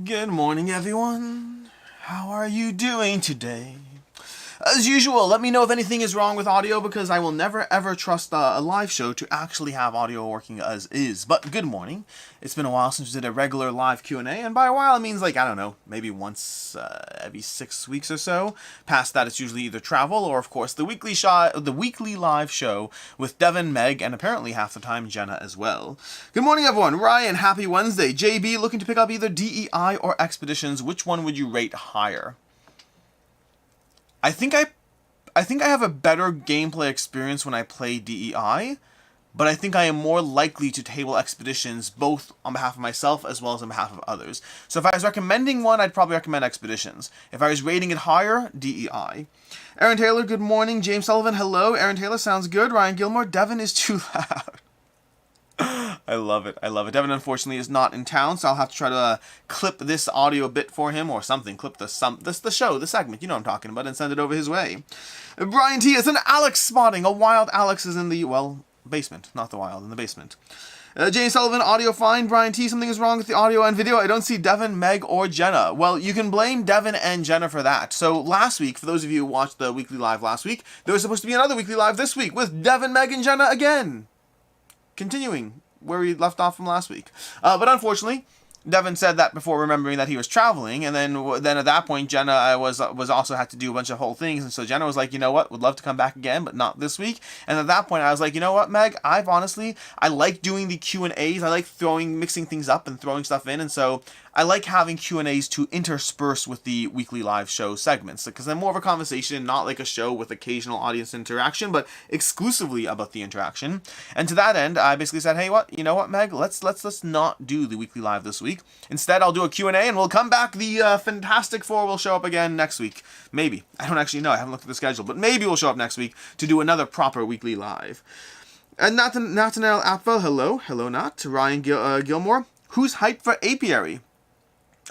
Good morning, everyone. How are you doing today? As usual, let me know if anything is wrong with audio because I will never ever trust a live show to actually have audio working as is. But good morning. It's been a while since we did a regular live Q&A, and by a while it means, like, I don't know, maybe once every 6 weeks or so. Past that, it's usually either travel or, of course, the weekly live show with Devin, Meg, and apparently half the time Jenna as well. Good morning, everyone. Ryan, happy Wednesday. JB, looking to pick up either DEI or Expeditions. Which one would you rate higher? I think I have a better gameplay experience when I play DEI, but I think I am more likely to table Expeditions both on behalf of myself as well as on behalf of others. So if I was recommending one, I'd probably recommend Expeditions. If I was rating it higher, DEI. Aaron Taylor, good morning. James Sullivan, hello. Aaron Taylor, sounds good. Ryan Gilmore, Devin is too loud. I love it. Devin, unfortunately, is not in town, so I'll have to try to clip this audio bit for him or something. Clip the show, the segment, you know what I'm talking about, and send it over his way. Brian T. is an Alex spotting. A wild Alex is in the, basement. Not the wild, in the basement. James Sullivan, audio fine. Brian T., something is wrong with the audio and video. I don't see Devin, Meg, or Jenna. Well, you can blame Devin and Jenna for that. So last week, for those of you who watched the weekly live last week, there was supposed to be another weekly live this week with Devin, Meg, and Jenna again. Continuing where we left off from last week. But unfortunately, Devin said that before remembering that he was traveling, and then at that point, Jenna was also had to do a bunch of whole things, and so Jenna was like, you know what, would love to come back again, but not this week. And at that point, I was like, you know what, Meg, I like doing the Q&As, I like mixing things up and throwing stuff in, and so I like having Q&As to intersperse with the weekly live show segments, because they're more of a conversation, not like a show with occasional audience interaction, but exclusively about the interaction. And to that end, I basically said, hey, you know what, Meg, let's not do the weekly live this week. Instead, I'll do a Q&A, and we'll come back. The Fantastic Four will show up again next week. Maybe. I don't actually know. I haven't looked at the schedule, but maybe we'll show up next week to do another proper weekly live. And Nathaniel Apfel, hello, Nat. Ryan Gilmore, who's hyped for Apiary?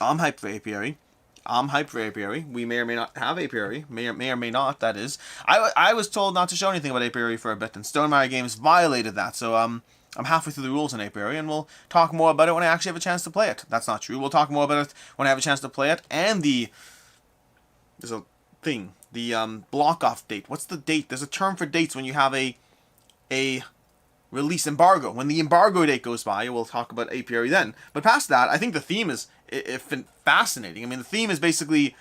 I'm hyped for Apiary. We may or may not have Apiary. May or may not, that is. I was told not to show anything about Apiary for a bit, and Stonemaier Games violated that, so I'm halfway through the rules in Apiary, and we'll talk more about it when I actually have a chance to play it. That's not true. We'll talk more about it when I have a chance to play it, and there's a thing, the block-off date. What's the date? There's a term for dates when you have a release embargo. When the embargo date goes by, we'll talk about Apiary then. But past that, I think the theme is fascinating. I mean, the theme is basically,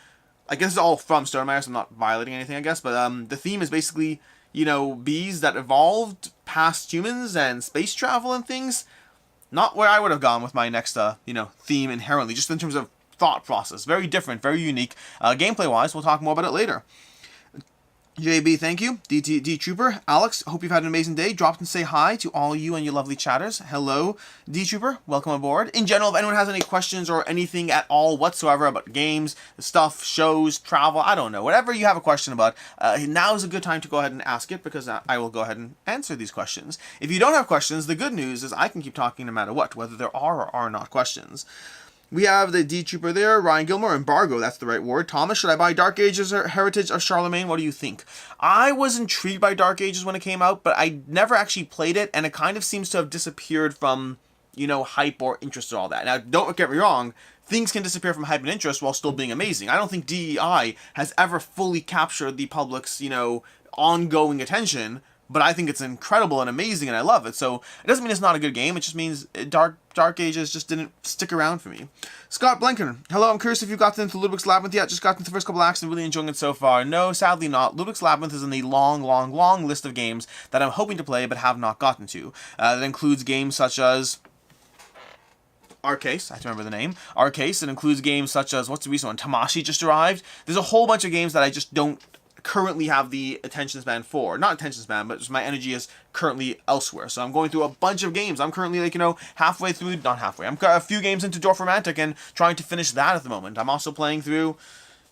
I guess it's all from Stonemaier, so I'm not violating anything, I guess, but the theme is basically, bees that evolved past humans and space travel and things. Not where I would have gone with my next, theme inherently, just in terms of thought process. Very different, very unique. Gameplay-wise, we'll talk more about it later. JB, thank you. D Trooper, Alex, hope you've had an amazing day. Drop and say hi to all you and your lovely chatters. Hello, D Trooper, welcome aboard. In general, if anyone has any questions or anything at all whatsoever about games, stuff, shows, travel, I don't know, whatever you have a question about, now is a good time to go ahead and ask it, because I will go ahead and answer these questions. If you don't have questions, the good news is I can keep talking no matter what, whether there are or are not questions. We have the D-Trooper there, Ryan Gilmore, embargo, that's the right word. Thomas, should I buy Dark Ages or Heritage of Charlemagne? What do you think? I was intrigued by Dark Ages when it came out, but I never actually played it, and it kind of seems to have disappeared from, hype or interest or all that. Now, don't get me wrong, things can disappear from hype and interest while still being amazing. I don't think DEI has ever fully captured the public's, ongoing attention, but I think it's incredible and amazing, and I love it. So it doesn't mean it's not a good game. It just means Dark Ages just didn't stick around for me. Scott Blenken, hello. I'm curious if you've gotten into Ludwig's Labyrinth yet. Just got into the first couple acts and really enjoying it so far. No, sadly not. Ludwig's Labyrinth is in the long list of games that I'm hoping to play but have not gotten to. That includes games such as Arcase, I have to remember the name. Arcase. It includes games such as, what's the recent one? Tamashi just arrived. There's a whole bunch of games that I just don't currently have the attention span for. Not attention span, but just my energy is currently elsewhere. So I'm going through a bunch of games. I'm currently halfway through, not halfway. I'm a few games into Dwarf Romantic and trying to finish that at the moment. I'm also playing through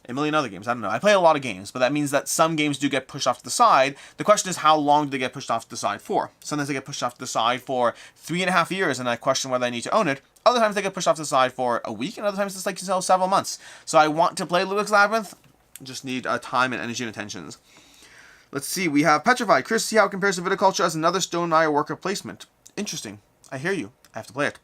a million other games. I don't know. I play a lot of games, but that means that some games do get pushed off to the side. The question is, how long do they get pushed off to the side for? Sometimes they get pushed off to the side for 3.5 years, and I question whether I need to own it. Other times they get pushed off to the side for a week, and other times it's several months. So I want to play Ludwig's Labyrinth. Just need time and energy and attentions. Let's see. We have Petrified. Chris, see how it compares to Viticulture as another Stonemaier worker placement. Interesting. I hear you. I have to play it.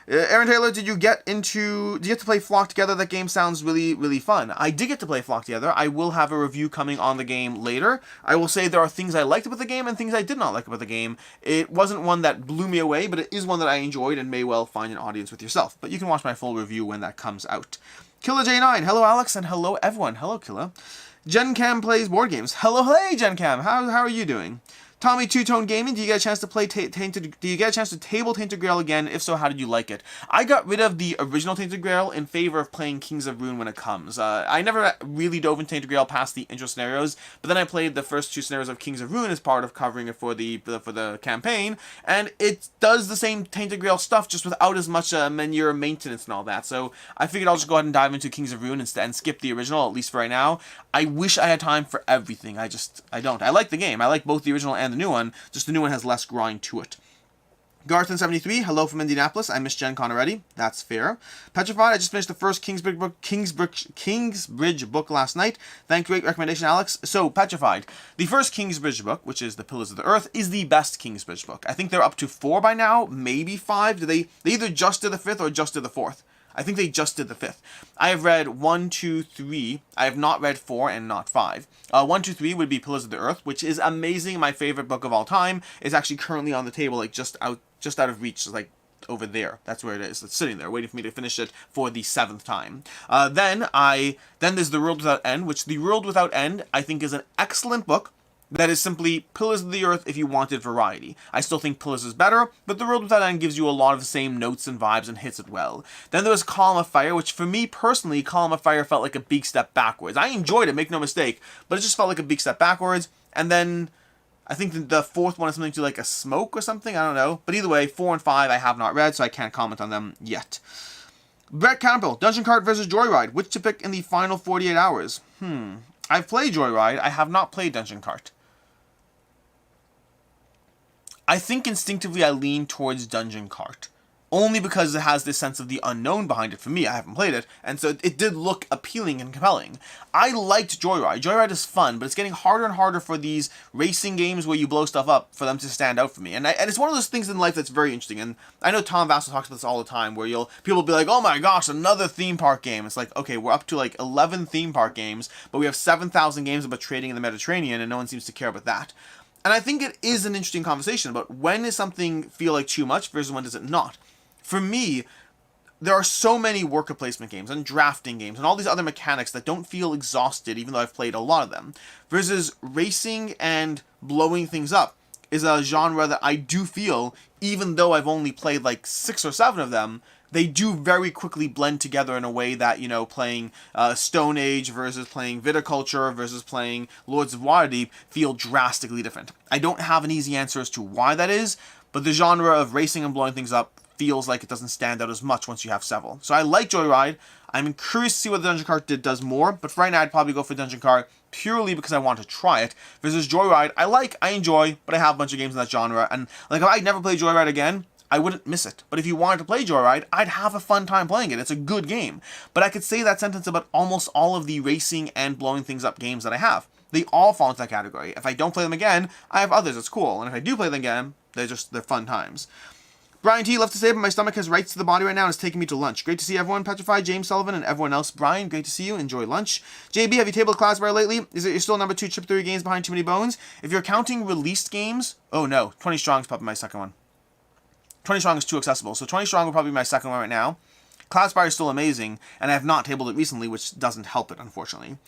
Aaron Taylor, did you get to play Flock Together? That game sounds really, really fun. I did get to play Flock Together. I will have a review coming on the game later. I will say there are things I liked about the game and things I did not like about the game. It wasn't one that blew me away, but it is one that I enjoyed and may well find an audience with yourself. But you can watch my full review when that comes out. Killer J9, hello Alex, and hello everyone. Hello Killer. Gen Cam plays board games. Hello, hey Gen Cam. How are you doing? Tommy Two Tone Gaming, do you get a chance to play Tainted? Do you get a chance to table Tainted Grail again? If so, how did you like it? I got rid of the original Tainted Grail in favor of playing Kings of Ruin when it comes. I never really dove into Tainted Grail past the intro scenarios, but then I played the first 2 scenarios of Kings of Ruin as part of covering it for the campaign, and it does the same Tainted Grail stuff just without as much menu maintenance and all that. So I figured I'll just go ahead and dive into Kings of Ruin instead and skip the original, at least for right now. I wish I had time for everything. I don't. I like the game. I like both the original and the new one. Just the new one has less grind to it. Garthen73, hello from Indianapolis. I missed Gen Con already. That's fair. Petrified, I just finished the first Kingsbridge book last night. Thank you, great recommendation, Alex. So, Petrified. The first Kingsbridge book, which is The Pillars of the Earth, is the best Kingsbridge book. I think they're up to 4 by now, maybe 5. They either just did the 5th or just did the 4th. I think they just did the 5th. I have read 1, 2, 3. I have not read 4 and not 5. 1, 2, 3 would be Pillars of the Earth, which is amazing. My favorite book of all time. Is actually currently on the table, like just out of reach, like over there. That's where it is. It's sitting there, waiting for me to finish it for the 7th time. Then there's The World Without End, which The World Without End I think is an excellent book. That is simply Pillars of the Earth if you wanted variety. I still think Pillars is better, but The World Without End gives you a lot of the same notes and vibes and hits it well. Then there was Column of Fire, which for me personally, Column of Fire felt like a big step backwards. I enjoyed it, make no mistake, but it just felt like a big step backwards. And then I think the 4th one is something to like a smoke or something, I don't know. But either way, 4 and 5 I have not read, so I can't comment on them yet. Brett Campbell, Dungeon Cart versus Joyride, which to pick in the final 48 hours? I've played Joyride, I have not played Dungeon Cart. I think instinctively I lean towards Dungeon Cart. Only because it has this sense of the unknown behind it for me. I haven't played it, and so it did look appealing and compelling. I liked Joyride. Joyride is fun, but it's getting harder and harder for these racing games where you blow stuff up for them to stand out for me. And it's one of those things in life that's very interesting. And I know Tom Vassell talks about this all the time, where people will be like, oh my gosh, another theme park game. It's like, okay, we're up to like 11 theme park games, but we have 7,000 games about trading in the Mediterranean, and no one seems to care about that. And I think it is an interesting conversation about when does something feel like too much versus when does it not. For me, there are so many worker placement games and drafting games and all these other mechanics that don't feel exhausted, even though I've played a lot of them. Versus racing and blowing things up is a genre that I do feel, even though I've only played like 6 or 7 of them, they do very quickly blend together in a way that, you know, playing Stone Age versus playing Viticulture versus playing Lords of Waterdeep feel drastically different. I don't have an easy answer as to why that is, but the genre of racing and blowing things up feels like it doesn't stand out as much once you have several. So I like Joyride. I'm curious to see what the Dungeon Cart does more, but for right now I'd probably go for Dungeon Cart purely because I want to try it. Versus Joyride, I enjoy, but I have a bunch of games in that genre, and like if I never play Joyride again, I wouldn't miss it. But if you wanted to play Joyride, I'd have a fun time playing it. It's a good game. But I could say that sentence about almost all of the racing and blowing things up games that I have. They all fall into that category. If I don't play them again, I have others. It's cool. And if I do play them again, they're fun times. Brian T left to say, but my stomach has rights to the body right now and it's taking me to lunch. Great to see everyone. Petrified, James Sullivan, and everyone else. Brian, great to see you. Enjoy lunch. JB, have you tabled Classbar lately? Is it you're still number 2 chip theory games behind Too Many Bones? If you're counting released games, oh no, 20 Strong's probably my second one. 20 Strong is too accessible, so 20 Strong will probably be my second one right now. Classbar is still amazing, and I have not tabled it recently, which doesn't help it, unfortunately.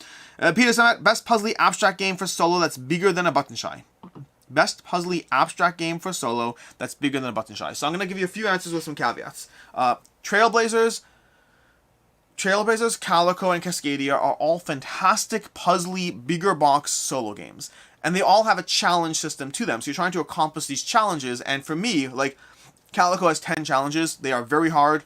Peter Summit, best puzzly abstract game for solo that's bigger than a button shy. Best puzzly abstract game for solo that's bigger than a button shy. So I'm going to give you a few answers with some caveats. Trailblazers, Calico, and Cascadia are all fantastic puzzly bigger box solo games. And they all have a challenge system to them. So you're trying to accomplish these challenges. And for me, like, Calico has 10 challenges. They are very hard.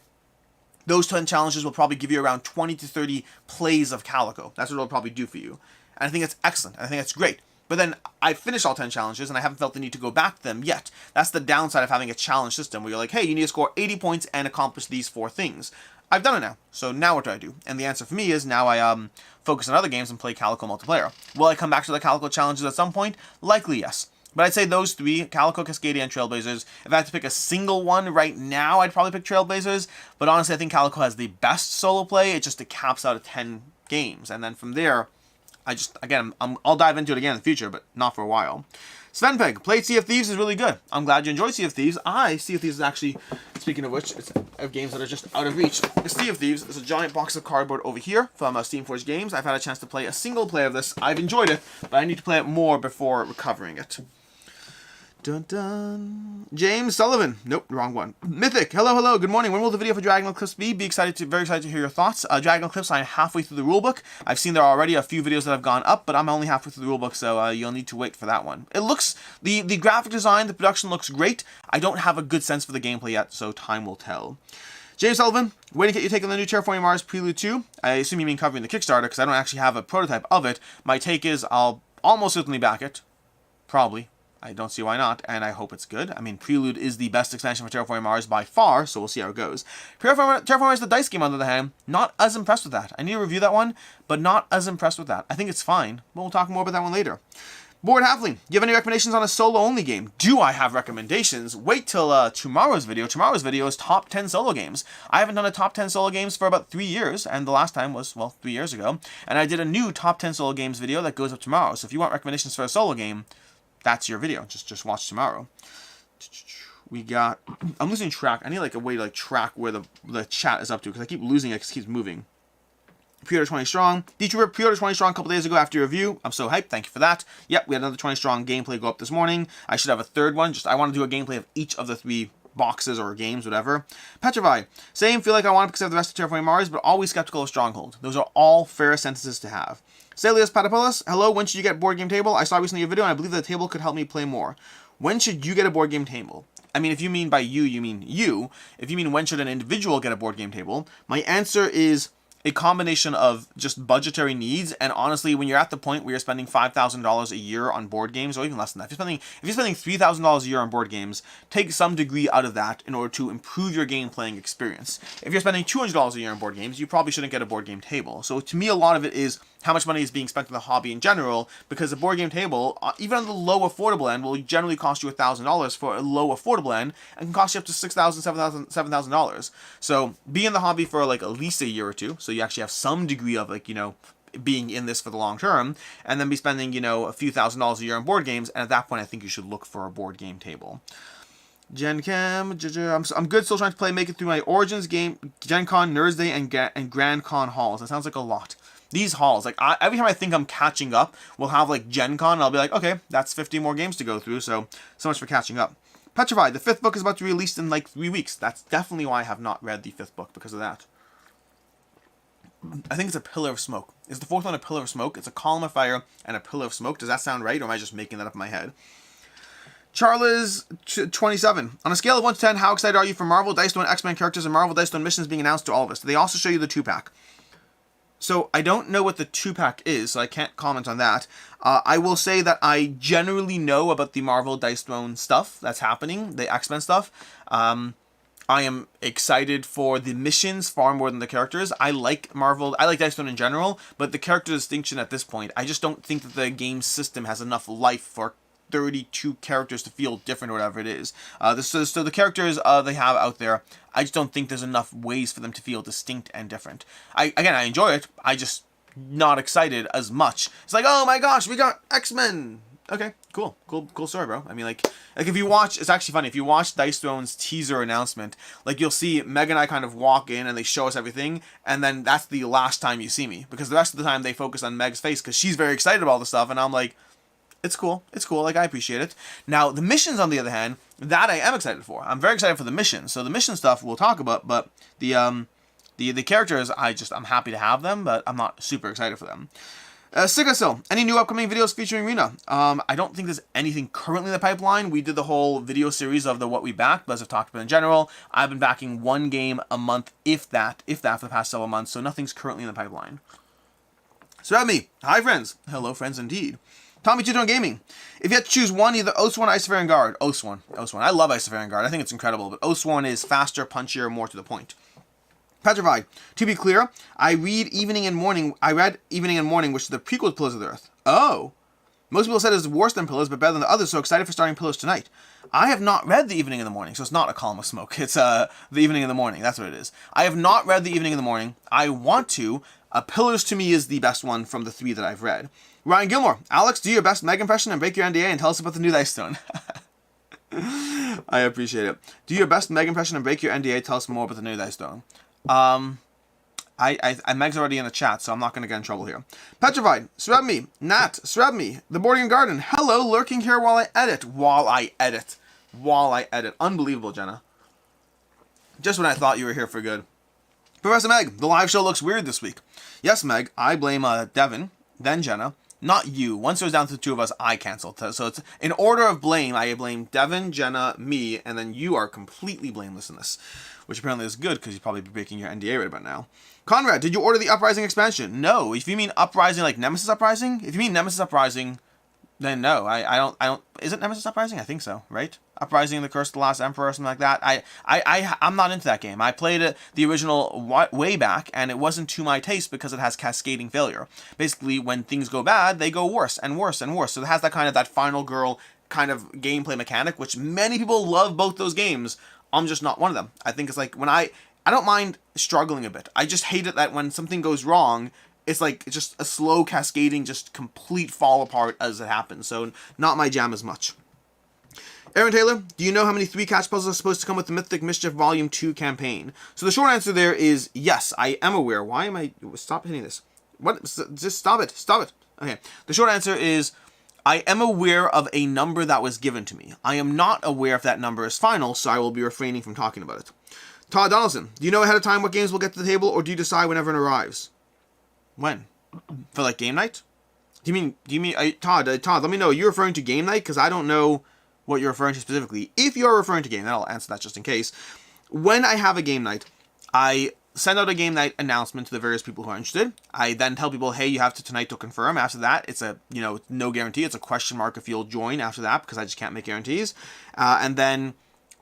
Those 10 challenges will probably give you around 20 to 30 plays of Calico. That's what it'll probably do for you. And I think it's excellent. I think it's great. But then I finished all 10 challenges and I haven't felt the need to go back to them yet. That's the downside of having a challenge system where you're like, hey, you need to score 80 points and accomplish these 4 things. I've done it now. So now what do I do? And the answer for me is now I focus on other games and play Calico multiplayer. Will I come back to the Calico challenges at some point? Likely yes. But I'd say those three, Calico, Cascadia, and Trailblazers. If I had to pick a single one right now, I'd probably pick Trailblazers. But honestly, I think Calico has the best solo play. It just caps out at 10 games. And then from there, I'll dive into it again in the future, but not for a while. Svenpeg, played Sea of Thieves is really good. I'm glad you enjoyed Sea of Thieves. Sea of Thieves is actually, speaking of which, it's of games that are just out of reach. Sea of Thieves is a giant box of cardboard over here from Steamforged Games. I've had a chance to play a single play of this. I've enjoyed it, but I need to play it more before recovering it. Dun dun. James Sullivan. Nope, wrong one. Mythic. Hello. Good morning. When will the video for Dragon Eclipse be? Very excited to hear your thoughts. Dragon Eclipse, I'm halfway through the rulebook. I've seen there are already a few videos that have gone up, but I'm only halfway through the rulebook, so you'll need to wait for that one. It looks, the graphic design, the production looks great. I don't have a good sense for the gameplay yet, so time will tell. James Sullivan, waiting to get your take on the new Terraforming Mars Prelude 2. I assume you mean covering the Kickstarter, because I don't actually have a prototype of it. My take is I'll almost certainly back it. Probably. I don't see why not, and I hope it's good. I mean, Prelude is the best expansion for Terraforming Mars by far, so we'll see how it goes. Terraforming Mars, the dice game, on the other hand, not as impressed with that. I need to review that one, but not as impressed with that. I think it's fine, but we'll talk more about that one later. Board Halfling, do you have any recommendations on a solo-only game? Do I have recommendations? Wait till tomorrow's video. Tomorrow's video is top 10 solo games. I haven't done a top 10 solo games for about 3 years, and the last time was, well, 3 years ago. And I did a new top 10 solo games video that goes up tomorrow. So if you want recommendations for a solo game, that's your video. Just watch tomorrow. We got... I'm losing track. I need like a way to like track where the chat is up to, because I keep losing it because it keeps moving. Pre-order 20 strong. D-Trooper pre-order 20 strong a couple days ago after your review. I'm so hyped. Thank you for that. Yep, we had another 20 strong gameplay go up this morning. I should have a third one. I want to do a gameplay of each of the 3 boxes or games, whatever. Petrify. Same, feel like I want to because I have the rest of Terraforming Mars, but always skeptical of Stronghold. Those are all fair sentences to have. Celius Patapoulos, hello, when should you get Board Game Table? I saw recently a video and I believe the table could help me play more. When should you get a Board Game Table? I mean, if you mean by you mean you. If you mean when should an individual get a Board Game Table, my answer is a combination of just budgetary needs, and honestly, when you're at the point where you're spending $5,000 a year on board games, or even less than that, if you're spending $3,000 a year on board games, take some degree out of that in order to improve your game playing experience. If you're spending $200 a year on board games, you probably shouldn't get a board game table. So to me, a lot of it is how much money is being spent on the hobby in general, because a board game table, even on the low affordable end, will generally cost you $1,000 for a low affordable end, and can cost you up to $6,000, $7,000. So be in the hobby for like at least a year or two, so you actually have some degree of like, being in this for the long term, and then be spending, a few $1,000s a year on board games, and at that point I think you should look for a board game table. Gen Chem, I'm good, still trying to make it through my Origins game, Gen Con, Nerds Day, and Grand Con halls. That sounds like a lot. These halls, like, every time I think I'm catching up, we'll have, like, Gen Con, and I'll be like, okay, that's 50 more games to go through, so much for catching up. Petrified, the 5th book is about to be released in, like, 3 weeks. That's definitely why I have not read the 5th book, because of that. I think it's a pillar of smoke. Is the 4th one a pillar of smoke? It's a column of fire and a pillar of smoke. Does that sound right, or am I just making that up in my head? Charles 27. On a scale of 1 to 10, how excited are you for Marvel Dice Stone X-Men characters and Marvel Dice Stone missions being announced to all of us? Do they also show you the 2-pack? So I don't know what the 2-pack is, so I can't comment on that. I will say that I generally know about the Marvel Dice Throne stuff that's happening, the X-Men stuff. I am excited for the missions far more than the characters. I like Dice Throne in general, but the character distinction at this point, I just don't think that the game system has enough life for 32 characters to feel different or whatever it is. So the characters they have out there, I just don't think there's enough ways for them to feel distinct and different. I enjoy it. I just not excited as much. It's like, oh my gosh, we got X-Men. Okay, cool story, bro. I mean, like if you watch, it's actually funny, if you watch Dice Throne's teaser announcement, like you'll see Meg and I kind of walk in and they show us everything, and then that's the last time you see me, because the rest of the time they focus on Meg's face because she's very excited about all the stuff, and I'm like, it's cool, like, I appreciate it. Now, the missions, on the other hand, that I am excited for. I'm very excited for the missions. So the mission stuff we'll talk about, but the characters, I'm happy to have them, but I'm not super excited for them. Sigasil, any new upcoming videos featuring Rena? I don't think there's anything currently in the pipeline. We did the whole video series of the What We Backed, but as I've talked about in general, I've been backing 1 game a month, if that, for the past several months, so nothing's currently in the pipeline. So me. Hi, friends. Hello, friends, indeed. Tommy Tudor Gaming. If you had to choose one, either Oathsworn or Isofaring Guard. Oathsworn. I love Isofaring Guard. I think it's incredible, but Oathsworn is faster, punchier, more to the point. Petrified. To be clear, I read Evening and Morning, which is the prequel to Pillars of the Earth. Oh. Most people said it's worse than Pillars, but better than the others, so excited for starting Pillars tonight. I have not read The Evening in the Morning, so it's not A Column of Smoke. It's The Evening in the Morning. That's what it is. I have not read The Evening in the Morning. I want to. Pillars, to me, is the best one from the 3 that I've read. Ryan Gilmore. Alex, do your best Meg impression and break your NDA and tell us about the new Dice Stone. I appreciate it. Do your best Meg impression and break your NDA. Tell us more about the new Dice Stone. Meg's already in the chat, so I'm not going to get in trouble here. Petrified, Srebme, Nat, Srebme, The Boarding Garden. Hello, lurking here while I edit. While I edit. Unbelievable, Jenna. Just when I thought you were here for good. Professor Meg, the live show looks weird this week. Yes, Meg, I blame Devin, then Jenna. Not you. Once it was down to the 2 of us, I canceled. So it's in order of blame. I blame Devin, Jenna, me, and then you are completely blameless in this. Which apparently is good, because you'd probably be breaking your NDA right about now. Conrad, did you order the Uprising expansion? No. If you mean Uprising like Nemesis Uprising, if you mean Nemesis Uprising, then no. I don't. Is it Nemesis Uprising? I think so, right? Uprising, The Curse of the Last Emperor, or something like that. I'm not into that game. I played it, the original, way back, and it wasn't to my taste because it has cascading failure. Basically, when things go bad, they go worse and worse and worse. So it has that kind of, that final girl kind of gameplay mechanic, which many people love both those games. I'm just not one of them. I think it's like, when I don't mind struggling a bit. I just hate it that when something goes wrong, it's like just a slow cascading, just complete fall apart as it happens. So not my jam as much. Aaron Taylor, do you know how many 3 catch puzzles are supposed to come with the Mythic Mischief Volume 2 campaign? So the short answer there is yes, I am aware. Why am I... Stop hitting this. What? Just stop it. Stop it. Okay. The short answer is I am aware of a number that was given to me. I am not aware if that number is final, so I will be refraining from talking about it. Todd Donaldson, do you know ahead of time what games will get to the table, or do you decide whenever it arrives? When? For like game night? Do you mean Todd, let me know. Are you referring to game night? Because I don't know what you're referring to specifically. If you're referring to game night, I'll answer that just in case. When I have a game night, I send out a game night announcement to the various people who are interested. I then tell people, hey, you have to tonight to confirm. After that, it's a, no guarantee. It's a question mark if you'll join after that, because I just can't make guarantees. And then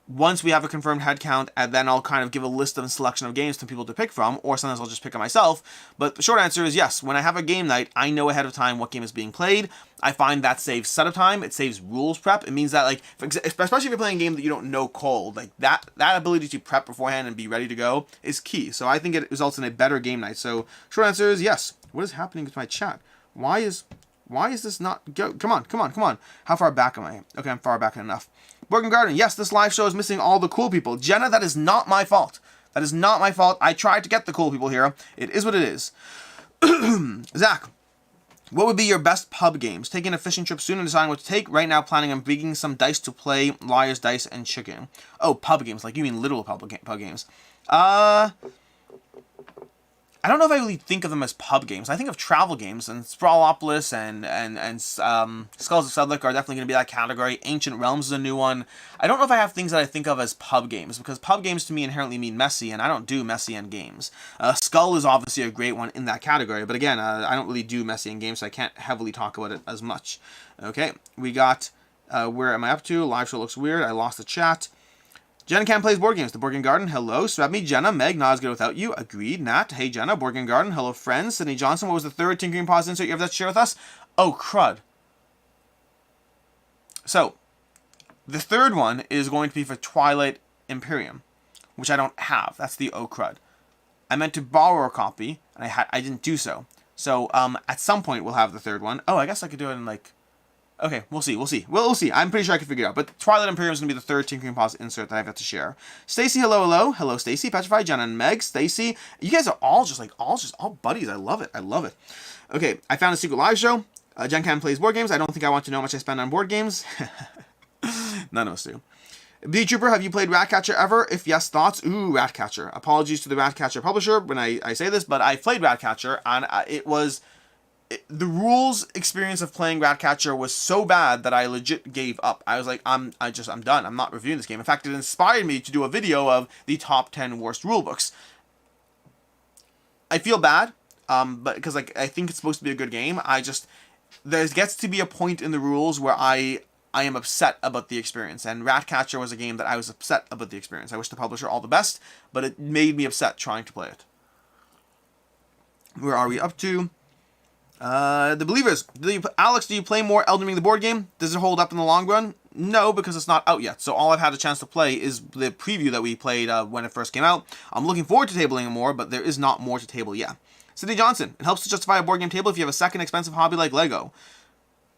once we have a confirmed head count, and then I'll kind of give a list and selection of games to people to pick from, or sometimes I'll just pick it myself. But the short answer is yes. When I have a game night, I know ahead of time what game is being played. I find that saves setup time. It saves rules prep. It means that, like, especially if you're playing a game that you don't know cold, like that ability to prep beforehand and be ready to go is key. So I think it results in a better game night. So short answer is yes. What is happening with my chat? Why is this not go? Come on. How far back am I? Okay, I'm far back enough. Borgen Garden, yes, this live show is missing all the cool people. Jenna, that is not my fault. That is not my fault. I tried to get the cool people here. It is what it is. Zach, what would be your best pub games? Taking a fishing trip soon and deciding what to take. Right now, planning on bringing some dice to play. Liar's Dice and Chicken. Oh, pub games. Like, you mean literal pub games. I don't know if I really think of them as pub games. I think of travel games, and Sprawlopolis and Skulls of Sedlick are definitely going to be that category. Ancient Realms is a new one. I don't know if I have things that I think of as pub games, because pub games to me inherently mean messy, and I don't do messy end games. Skull is obviously a great one in that category, but again, I don't really do messy end games, so I can't heavily talk about it as much. Okay, we got, where am I up to? Live show looks weird. I lost the chat. Jenna Cam plays board games. The Board Game Garden. Hello. Srebme, Jenna. Meg, not as good without you. Agreed. Nat. Hey, Jenna. Board Game Garden. Hello, friends. Sydney Johnson. What was the third Tinkering Paws insert you ever to share with us? Oh, crud. So, the third one is going to be for Twilight Imperium, which I don't have. That's the oh, crud. I meant to borrow a copy, and I didn't do so. So, at some point, we'll have the third one. Oh, I guess I could do it in, like... Okay, we'll see. We'll see. I'm pretty sure I can figure it out. But Twilight Imperium is going to be the third Tinkering Paws insert that I've got to share. Stacy, hello. Hello, Stacy. Petrified, Jenna, and Meg. Stacy. You guys are all buddies. I love it. Okay, I found a secret live show. Jen Cam plays board games. I don't think I want to know how much I spend on board games. None of us do. B Trooper, have you played Ratcatcher ever? If yes, thoughts? Ooh, Ratcatcher. Apologies to the Ratcatcher publisher when I say this, but I played Ratcatcher, and it was... the rules experience of playing Ratcatcher was so bad that I legit gave up. I was like, I'm done. I'm not reviewing this game. In fact, it inspired me to do a video of the top 10 worst rulebooks. I feel bad, but because like I think it's supposed to be a good game. There gets to be a point in the rules where I am upset about the experience, and Ratcatcher was a game that I was upset about the experience. I wish the publisher all the best, but it made me upset trying to play it. Where are we up to? The Believers. Alex, do you play more Elden Ring the board game? Does it hold up in the long run? No, because it's not out yet. So all I've had a chance to play is the preview that we played when it first came out. I'm looking forward to tabling it more, but there is not more to table yet. Cindy Johnson. It helps to justify a board game table if you have a second expensive hobby like Lego.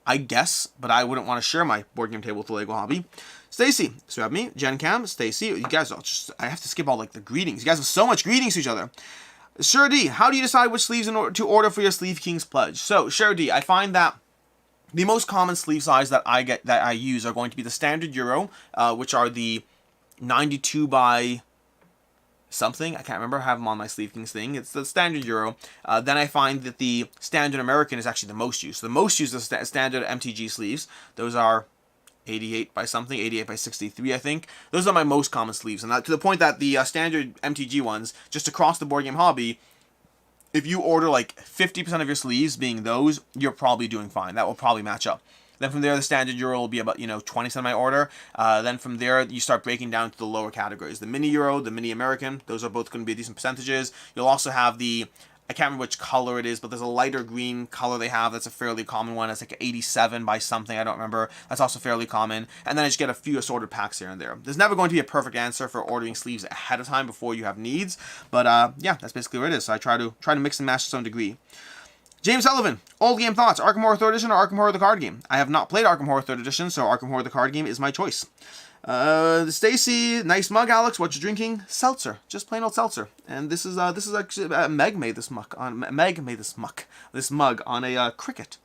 I guess, but I wouldn't want to share my board game table with the Lego hobby. Stacy, swap me, Jen Cam, Stacy, you guys all I have to skip all like the greetings. You guys have so much greetings to each other. Sure D, how do you decide which sleeves to order for your Sleeve Kings pledge? So, Sure D, I find that the most common sleeve size that I use are going to be the standard Euro, which are the 92 by something. I can't remember. I have them on my Sleeve Kings thing. It's the standard Euro. Then I find that the standard American is actually the most used. So the most used is the standard MTG sleeves. Those are 88 by something, 88 by 63, I think. Those are my most common sleeves. And to the point that the standard MTG ones, just across the board game hobby, if you order like 50% of your sleeves being those, you're probably doing fine. That will probably match up. Then from there, the standard Euro will be about, 20% of my order. Then from there, you start breaking down to the lower categories. The mini Euro, the mini American, those are both going to be decent percentages. You'll also have the, I can't remember which color it is, but there's a lighter green color they have. That's a fairly common one. It's like 87 by something. I don't remember. That's also fairly common. And then I just get a few assorted packs here and there. There's never going to be a perfect answer for ordering sleeves ahead of time before you have needs. But yeah, that's basically what it is. So I try to mix and match to some degree. James Sullivan, old game thoughts, Arkham Horror 3rd Edition or Arkham Horror the card game? I have not played Arkham Horror 3rd Edition, so Arkham Horror the card game is my choice. Stacy, nice mug, Alex. What you drinking? Seltzer, just plain old seltzer. And this is actually Meg made this mug on a cricket.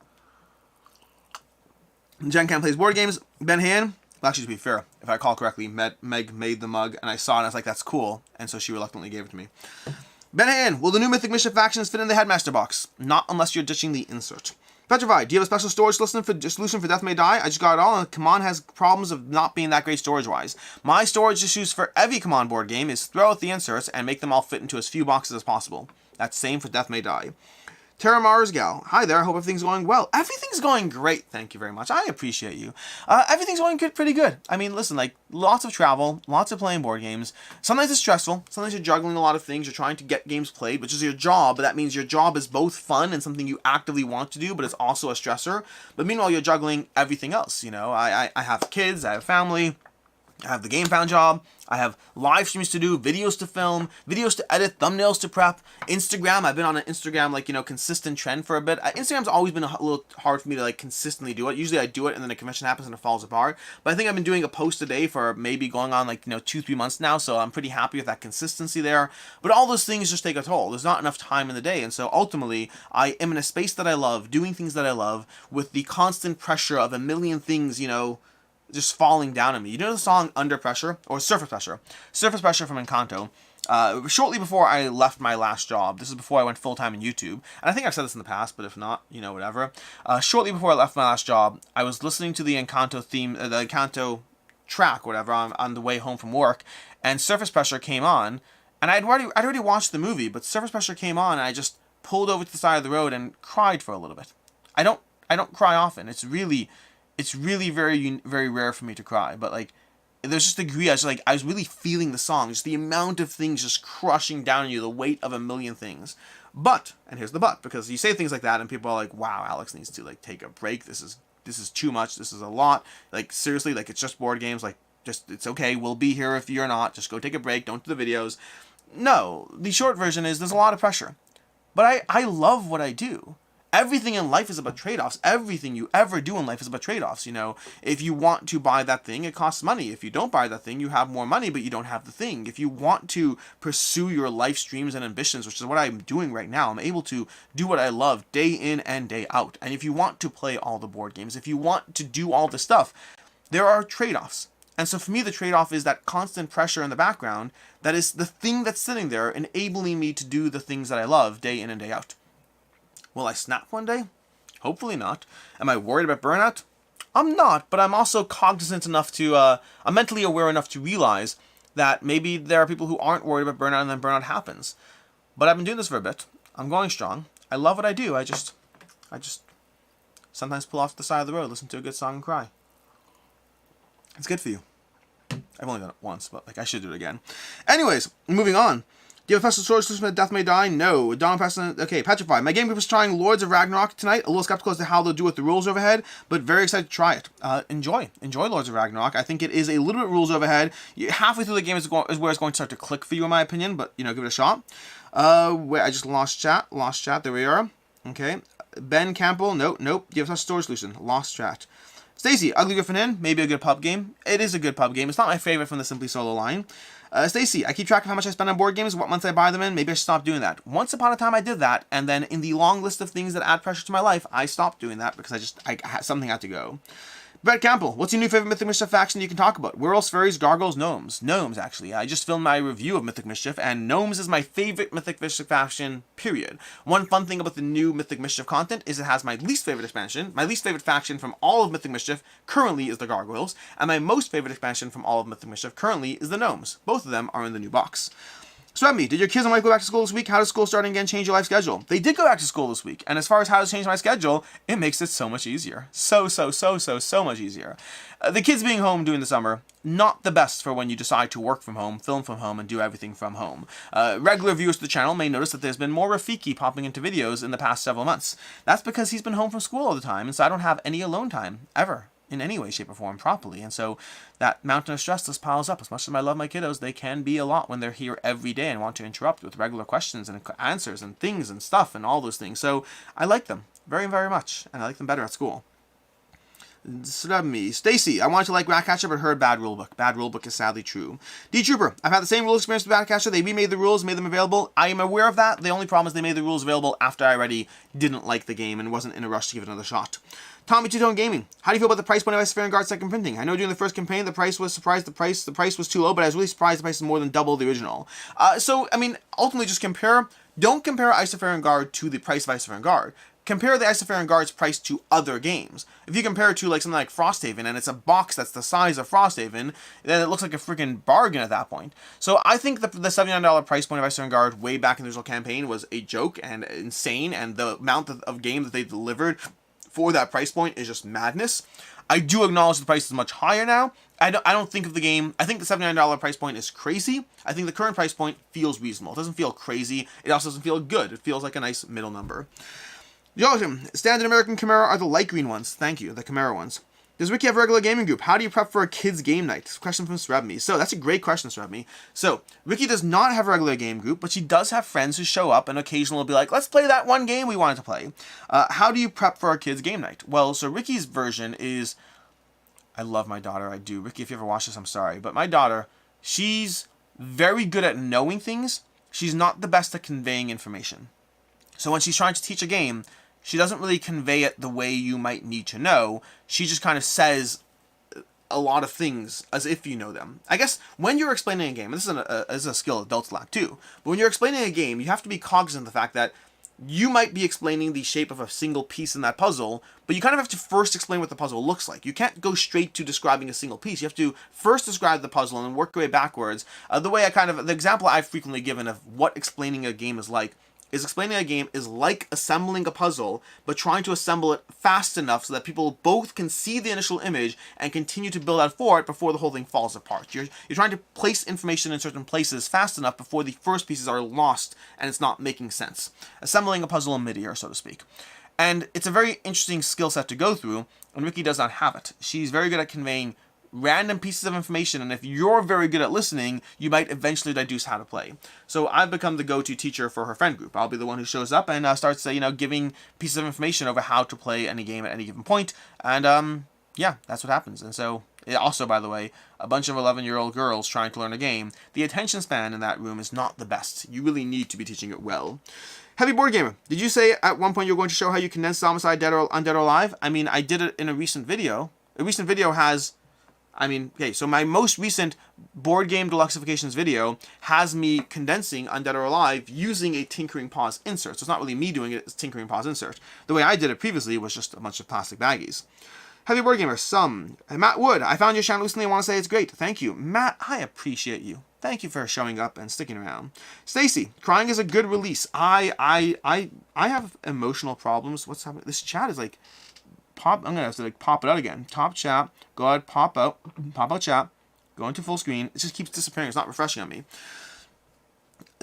Jen Cam plays board games. Ben Han, well, actually to be fair, if I recall correctly, Meg made the mug, and I saw it and I was like, that's cool, and so she reluctantly gave it to me. Ben Han, will the new Mythic Mission factions fit in the Headmaster box? Not unless you're ditching the insert. Petrified, do you have a special storage solution for Death May Die? I just got it all, and Command has problems of not being that great storage-wise. My storage issues for every Command board game is throw out the inserts and make them all fit into as few boxes as possible. That's same for Death May Die. Terra Mars Gal, hi there, I hope everything's going well. Everything's going great, thank you very much. I appreciate you. Everything's going pretty good. I mean, listen, like, lots of travel, lots of playing board games. Sometimes it's stressful, sometimes you're juggling a lot of things, you're trying to get games played, which is your job, but that means your job is both fun and something you actively want to do, but it's also a stressor. But meanwhile, you're juggling everything else, I have kids, I have family, I have the GameFound job, I have live streams to do, videos to film, videos to edit, thumbnails to prep, Instagram. I've been on an Instagram, consistent trend for a bit. Instagram's always been a little hard for me to, consistently do it. Usually I do it and then a convention happens and it falls apart. But I think I've been doing a post a day for maybe going on, 2-3 months now, so I'm pretty happy with that consistency there. But all those things just take a toll. There's not enough time in the day, and so ultimately, I am in a space that I love, doing things that I love, with the constant pressure of a million things, just falling down on me. You know the song Under Pressure? Or Surface Pressure. Surface Pressure from Encanto. Shortly before I left my last job, this is before I went full-time in YouTube, and I think I've said this in the past, but if not, whatever. Shortly before I left my last job, I was listening to the Encanto theme, the Encanto track, whatever, on the way home from work, and Surface Pressure came on, and I'd already watched the movie, but Surface Pressure came on, and I just pulled over to the side of the road and cried for a little bit. I don't cry often. It's really very, very rare for me to cry, but there's just a degree I was really feeling the song, just the amount of things just crushing down on you, the weight of a million things. But, and here's the but, because you say things like that and people are like, wow, Alex needs to take a break. This is too much. This is a lot. Seriously, it's just board games. It's okay. We'll be here if you're not. Just go take a break. Don't do the videos. No, the short version is there's a lot of pressure, but I love what I do. Everything in life is about trade-offs. Everything you ever do in life is about trade-offs. If you want to buy that thing, it costs money. If you don't buy that thing, you have more money, but you don't have the thing. If you want to pursue your life streams and ambitions, which is what I'm doing right now, I'm able to do what I love day in and day out. And if you want to play all the board games, if you want to do all the stuff, there are trade-offs. And so for me, the trade-off is that constant pressure in the background that is the thing that's sitting there enabling me to do the things that I love day in and day out. Will I snap one day? Hopefully not. Am I worried about burnout? I'm not, but I'm also cognizant enough to, I'm mentally aware enough to realize that maybe there are people who aren't worried about burnout and then burnout happens. But I've been doing this for a bit. I'm going strong. I love what I do. I just sometimes pull off to the side of the road, listen to a good song and cry. It's good for you. I've only done it once, but I should do it again. Anyways, moving on. Do you have a special source solution that Death May Die? No. Don Preston. Okay, Petrified. My game group is trying Lords of Ragnarok tonight. A little skeptical as to how they'll do with the rules overhead, but very excited to try it. Enjoy Lords of Ragnarok. I think it is a little bit rules overhead. Halfway through the game is where it's going to start to click for you, in my opinion, but, you know, give it a shot. Wait, I just lost chat. There we are. Okay. Ben Campbell. Nope. Do you have a storage solution? Lost chat. Stacy, Ugly Griffin Inn. Maybe a good pub game. It is a good pub game. It's not my favorite from the Simply Solo line. Stacy, I keep track of how much I spend on board games, what months I buy them in. Maybe I should stop doing that. Once upon a time, I did that, and then in the long list of things that add pressure to my life, I stopped doing that because something had to go. Brett Campbell, what's your new favorite Mythic Mischief faction you can talk about? Werewolves, fairies, gargoyles, gnomes. Gnomes, actually. I just filmed my review of Mythic Mischief, and gnomes is my favorite Mythic Mischief faction, period. One fun thing about the new Mythic Mischief content is it has my least favorite expansion. My least favorite faction from all of Mythic Mischief currently is the gargoyles, and my most favorite expansion from all of Mythic Mischief currently is the gnomes. Both of them are in the new box. Swebby, did your kids and wife go back to school this week? How does school starting again change your life schedule? They did go back to school this week, and as far as how to change my schedule, it makes it so much easier. So much easier. The kids being home during the summer, not the best for when you decide to work from home, film from home, and do everything from home. Regular viewers to the channel may notice that there's been more Rafiki popping into videos in the past several months. That's because he's been home from school all the time, and so I don't have any alone time, ever. In any way, shape, or form properly. And so that mountain of stress just piles up. As much as I love my kiddos, they can be a lot when they're here every day and want to interrupt with regular questions and answers and things and stuff and all those things. So I like them very, very much, and I like them better at school. Stacy, I wanted to like Ratcatcher, but heard bad rulebook. Bad rulebook is sadly true. D Trooper, I've had the same rule experience with Ratcatcher. They remade the rules, made them available. I am aware of that. The only problem is they made the rules available after I already didn't like the game and wasn't in a rush to give it another shot. Tommy Two-Tone Gaming, how do you feel about the price point of Ice Guard second printing? I know during the first campaign the price was the price was too low, but I was really surprised the price is more than double the original. So I mean, ultimately just don't compare Isofaron Guard to the price of Isofaron Guard. Compare the Isofaron Guard's price to other games. If you compare it to like something like Frosthaven and it's a box that's the size of Frosthaven, then it looks like a freaking bargain at that point. So I think the $79 price point of Isofaron Guard way back in the original campaign was a joke and insane, and the amount of game that they delivered for that price point is just madness. I do acknowledge the price is much higher now. I don't think of the game. I think the $79 price point is crazy. I think the current price point feels reasonable. It doesn't feel crazy. It also doesn't feel good. It feels like a nice middle number. Joachim, Standard American Chimera are the light green ones. Thank you, the Chimera ones. Does Ricky have a regular gaming group? How do you prep for a kids' game night? Question from Srebme. So that's a great question, Srebme. So Ricky does not have a regular game group, but she does have friends who show up and occasionally will be like, let's play that one game we wanted to play. How do you prep for a kids' game night? Well, so Ricky's version is, I love my daughter, I do. Ricky, if you ever watch this, I'm sorry. But my daughter, she's very good at knowing things. She's not the best at conveying information. So when she's trying to teach a game, she doesn't really convey it the way you might need to know. She just kind of says a lot of things as if you know them. I guess when you're explaining a game, and this is a skill adults lack too, but when you're explaining a game, you have to be cognizant of the fact that you might be explaining the shape of a single piece in that puzzle, but you kind of have to first explain what the puzzle looks like. You can't go straight to describing a single piece. You have to first describe the puzzle and then work your way backwards. The example I've frequently given of what explaining a game is explaining a game is like assembling a puzzle, but trying to assemble it fast enough so that people both can see the initial image and continue to build out for it before the whole thing falls apart. You're trying to place information in certain places fast enough before the first pieces are lost and it's not making sense. Assembling a puzzle in midair, so to speak. And it's a very interesting skill set to go through, and Ricky does not have it. She's very good at conveying random pieces of information, and if you're very good at listening, you might eventually deduce how to play. So I've become the go-to teacher for her friend group. I'll be the one who shows up and starts giving pieces of information over how to play any game at any given point, and yeah, that's what happens. And so also, by the way, a bunch of 11-year-old girls trying to learn a game, the attention span in that room is not the best. You really need to be teaching it well. Heavy Board Gamer, did you say at one point you were going to show how you condense Homicide Undead or Alive? I mean, I did it in a recent video. A recent video has... okay, so my most recent Board Game Deluxeifications video has me condensing Undead or Alive using a Tinkering Paws insert. So it's not really me doing it, it's Tinkering Paws insert. The way I did it previously was just a bunch of plastic baggies. Heavy Board Gamer, Matt Wood, I found your channel recently, I want to say it's great. Thank you. Matt, I appreciate you. Thank you for showing up and sticking around. Stacy, crying is a good release. I have emotional problems. What's happening? This chat is like... I'm gonna have to pop it out again. Top chat, go ahead, pop out chat, go into full screen. It just keeps disappearing. It's not refreshing on me.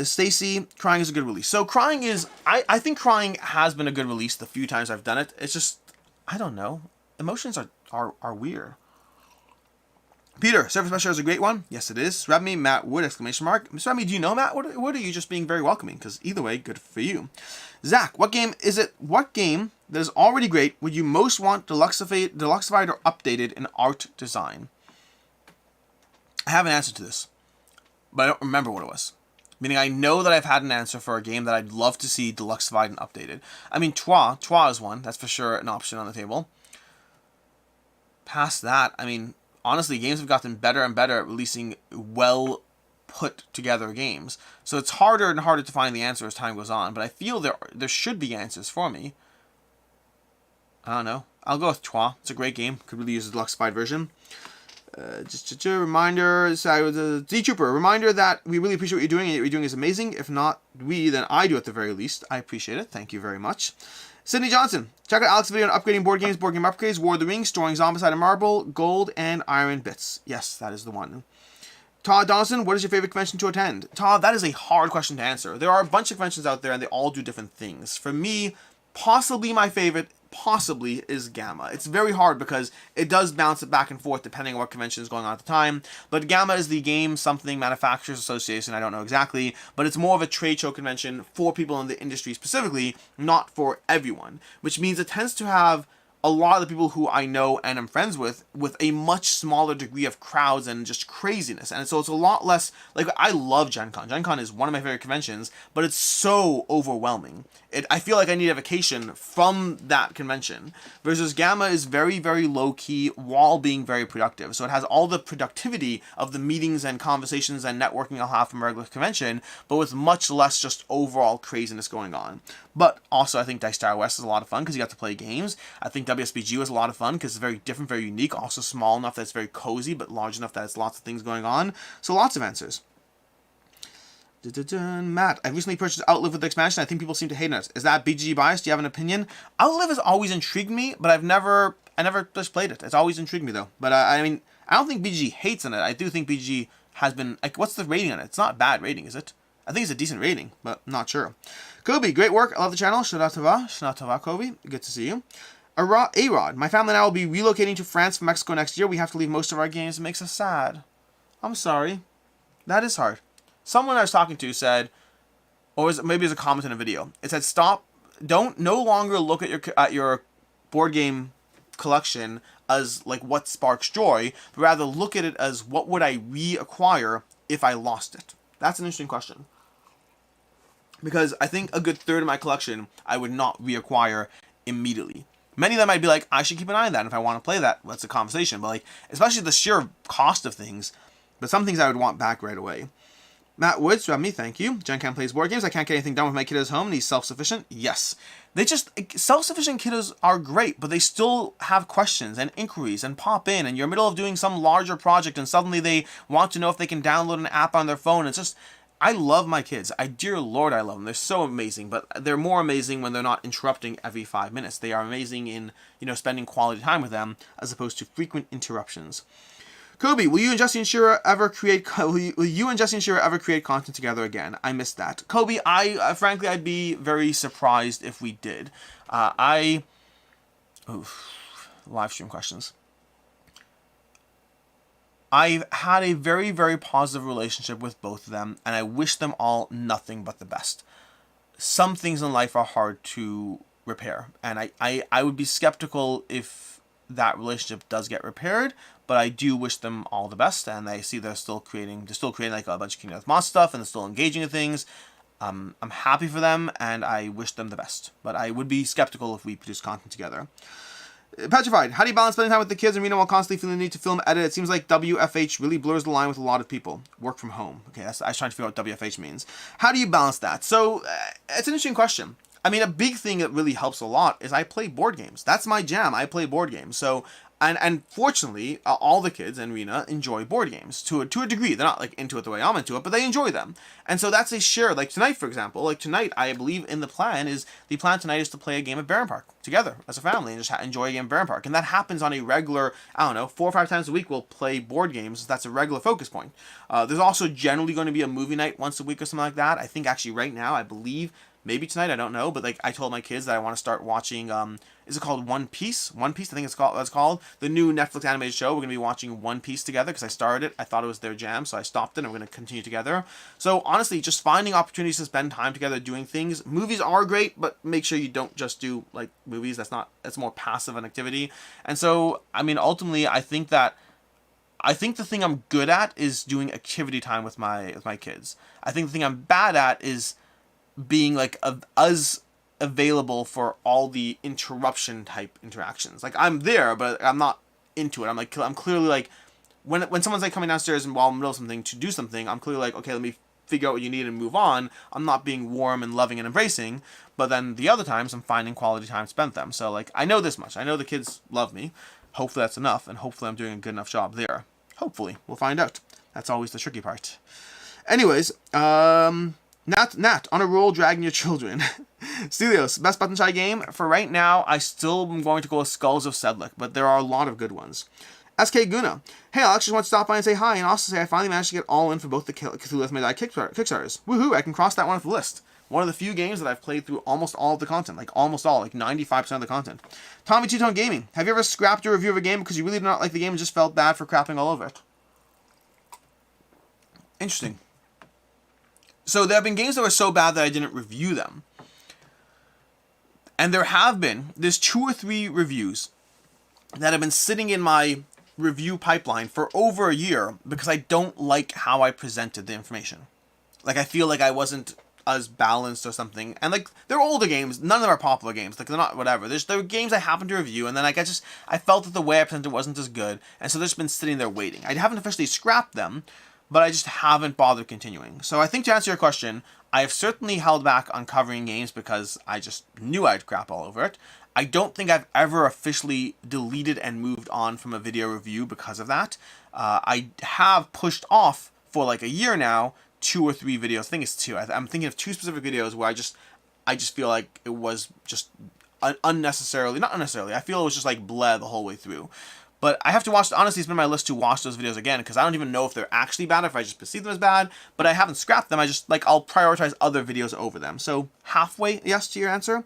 Stacy, Crying is a good release. So Crying is, I think Crying has been a good release the few times I've done it. It's just, I don't know. Emotions are weird. Peter, Surface Special is a great one. Yes, it is. Remy, Matt Wood, exclamation mark. Mr. Remy, do you know Matt Wood? What are you just being very welcoming? Because either way, good for you. Zach, what game that is already great would you most want deluxified or updated in art design? I have an answer to this, but I don't remember what it was. Meaning I know that I've had an answer for a game that I'd love to see deluxified and updated. I mean, Trois is one. That's for sure an option on the table. Past that, I mean, honestly, games have gotten better and better at releasing well put together games. So it's harder and harder to find the answer as time goes on, but I feel there should be answers for me. I don't know. I'll go with Trois. It's a great game. Could really use a deluxified version. Just a reminder, D-Trooper, reminder that we really appreciate what you're doing, and what you're doing is amazing. If not we, then I do at the very least. I appreciate it. Thank you very much. Sydney Johnson, check out Alex's video on upgrading board games, board game upgrades, War of the Rings, storing Zombicide and Marble, Gold, and Iron Bits. Yes, that is the one. Todd Donaldson, what is your favorite convention to attend? Todd, that is a hard question to answer. There are a bunch of conventions out there, and they all do different things. For me, possibly my favorite is GAMA. It's very hard because it does bounce it back and forth depending on what convention is going on at the time. But GAMA is the Game Something Manufacturers Association. I don't know exactly, but it's more of a trade show convention for people in the industry specifically, not for everyone. Which means it tends to have a lot of the people who I know and am friends with a much smaller degree of crowds and just craziness. And so it's a lot less, like, I love Gen Con. Gen Con is one of my favorite conventions, but it's so overwhelming. I feel like I need a vacation from that convention. Versus GAMA is very, very low-key while being very productive. So it has all the productivity of the meetings and conversations and networking I'll have from a regular convention, but with much less just overall craziness going on. But also, I think Dice Tower West is a lot of fun because you got to play games. I think WSBG was a lot of fun because it's very different, very unique, also small enough that it's very cozy, but large enough that it's lots of things going on. So lots of answers. Matt, I recently purchased Outlive with the expansion. I think people seem to hate it. Is that BGG biased? Do you have an opinion? Outlive has always intrigued me, but I never just played it. It's always intrigued me though. But I mean, I don't think BGG hates on it. I do think BGG has been, like, what's the rating on it? It's not a bad rating, is it? I think it's a decent rating, but not sure. Kobe, great work. I love the channel. Shout out to Kobe. Good to see you. A-Rod, my family and I will be relocating to France from Mexico next year. We have to leave most of our games. It makes us sad. I'm sorry. That is hard. Someone I was talking to said, or maybe it was a comment in a video. It said, no longer look at your board game collection as like what sparks joy, but rather look at it as what would I reacquire if I lost it. That's an interesting question. Because I think a good third of my collection I would not reacquire immediately. Many of them I'd be like, I should keep an eye on that, and if I want to play that, that's a conversation. But like, especially the sheer cost of things, but some things I would want back right away. Matt Woods, me, thank you. Gen Cam plays board games. I can't get anything done with my kiddos home, and he's self-sufficient. Yes. Self-sufficient kiddos are great, but they still have questions and inquiries and pop in, and you're in the middle of doing some larger project, and suddenly they want to know if they can download an app on their phone. It's just, I love my kids. Dear Lord, I love them. They're so amazing, but they're more amazing when they're not interrupting every 5 minutes. They are amazing in, spending quality time with them, as opposed to frequent interruptions. Kobe, will you and Jesse and Shira ever create content together again? I missed that. Kobe, frankly, I'd be very surprised if we did. Live stream questions. I've had a very, very positive relationship with both of them, and I wish them all nothing but the best. Some things in life are hard to repair, and I would be skeptical if that relationship does get repaired, but I do wish them all the best, and I see they're still creating like a bunch of Kingdom Hearts Monster stuff, and they're still engaging in things. I'm happy for them, and I wish them the best, but I would be skeptical if we produce content together. Petrified, how do you balance spending time with the kids and reading while constantly feeling the need to film and edit? It seems like WFH really blurs the line with a lot of people. Work from home. Okay, I was trying to figure out what WFH means. How do you balance that? So, it's an interesting question. I mean, a big thing that really helps a lot is I play board games. That's my jam. I play board games. So And fortunately, all the kids and Rena enjoy board games to a degree. They're not like into it the way I'm into it, but they enjoy them. And so that's a share. Like tonight, for example, like tonight, I believe in the plan tonight is to play a game at Barron Park together as a family and just enjoy a game at Barron Park. And that happens on a regular, I don't know, 4 or 5 times a week. We'll play board games. That's a regular focus point. There's also generally going to be a movie night once a week or something like that. I think actually right now, I believe maybe tonight, I don't know, but like I told my kids that I want to start watching is it called One Piece? One Piece, I think that's called. The new Netflix animated show. We're going to be watching One Piece together because I started it. I thought it was their jam, so I stopped it and we're going to continue together. So honestly, just finding opportunities to spend time together doing things. Movies are great, but make sure you don't just do like movies. That's more passive an activity. And so, I mean, ultimately, I think the thing I'm good at is doing activity time with my kids. I think the thing I'm bad at is being like available for all the interruption type interactions. Like I'm there, but I'm not into it. I'm clearly like when someone's like coming downstairs and while I'm in the middle of something to do something, I'm clearly like, okay, let me figure out what you need and move on. I'm not being warm and loving and embracing. But then the other times I'm finding quality time spent with them. So like I know this much. I know the kids love me. Hopefully that's enough, and hopefully I'm doing a good enough job there. Hopefully. We'll find out. That's always the tricky part. Anyways, Nat, on a roll, dragging your children. Stelios, best button shy game? For right now, I still am going to go with Skulls of Sedlic, but there are a lot of good ones. SK Guna, hey, Alex, just want to stop by and say hi, and also say I finally managed to get all in for both the Cthulhu May Die Kickstarters. Woohoo, I can cross that one off the list. One of the few games that I've played through almost all of the content, like almost all, like 95% of the content. Tommy Two-Tone Gaming, have you ever scrapped your review of a game because you really did not like the game and just felt bad for crapping all over it? Interesting. So there have been games that were so bad that I didn't review them. And there's 2 or 3 reviews that have been sitting in my review pipeline for over a year because I don't like how I presented the information. Like I feel like I wasn't as balanced or something. And like they're older games, none of them are popular games. Like they're not whatever. There were games I happened to review and then like I felt that the way I presented it wasn't as good, and so they've just been sitting there waiting. I haven't officially scrapped them, but I just haven't bothered continuing. So I think to answer your question, I have certainly held back on covering games because I just knew I'd crap all over it. I don't think I've ever officially deleted and moved on from a video review because of that. I have pushed off for like a year now 2 or 3 videos. I think it's 2. I'm thinking of 2 specific videos where I just feel like it was just not unnecessarily. I feel it was just like bleh the whole way through. But I have to watch, honestly, it's been on my list to watch those videos again, because I don't even know if they're actually bad, if I just perceive them as bad, but I haven't scrapped them. I'll prioritize other videos over them. So, halfway yes to your answer.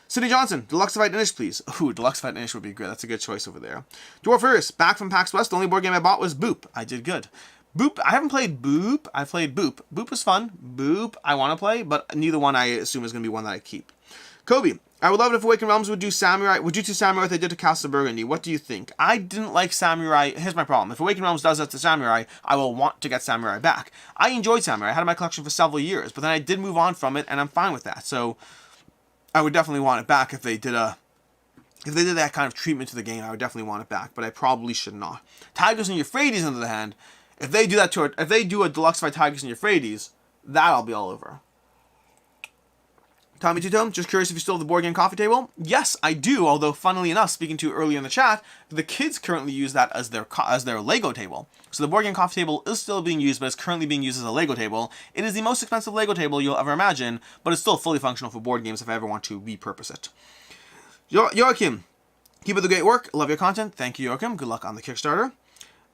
Cindy Johnson, Deluxified Inish, please. Ooh, Deluxified Inish would be great. That's a good choice over there. Dwarf Earth, back from PAX West. The only board game I bought was Boop. I did good. Boop, I haven't played Boop. I played Boop. Boop was fun. Boop, I want to play, but neither one I assume is going to be one that I keep. Kobe, I would love it if Awakened Realms would do to Samurai what they did to Castle Burgundy. What do you think? I didn't like Samurai. Here's my problem. If Awakened Realms does that to Samurai, I will want to get Samurai back. I enjoyed Samurai. I had it in my collection for several years, but then I did move on from it, and I'm fine with that. So I would definitely want it back if they did that kind of treatment to the game. I would definitely want it back, but I probably should not. Tigers and Euphrates, on the other hand, if they do a Deluxified Tigers and Euphrates, that'll be all over. Tommy Two-Tone, just curious if you still have the board game coffee table? Yes, I do, although funnily enough, speaking to you earlier in the chat, the kids currently use that as their Lego table. So the board game coffee table is still being used, but it's currently being used as a Lego table. It is the most expensive Lego table you'll ever imagine, but it's still fully functional for board games if I ever want to repurpose it. Joachim, keep up the great work. Love your content. Thank you, Joachim. Good luck on the Kickstarter.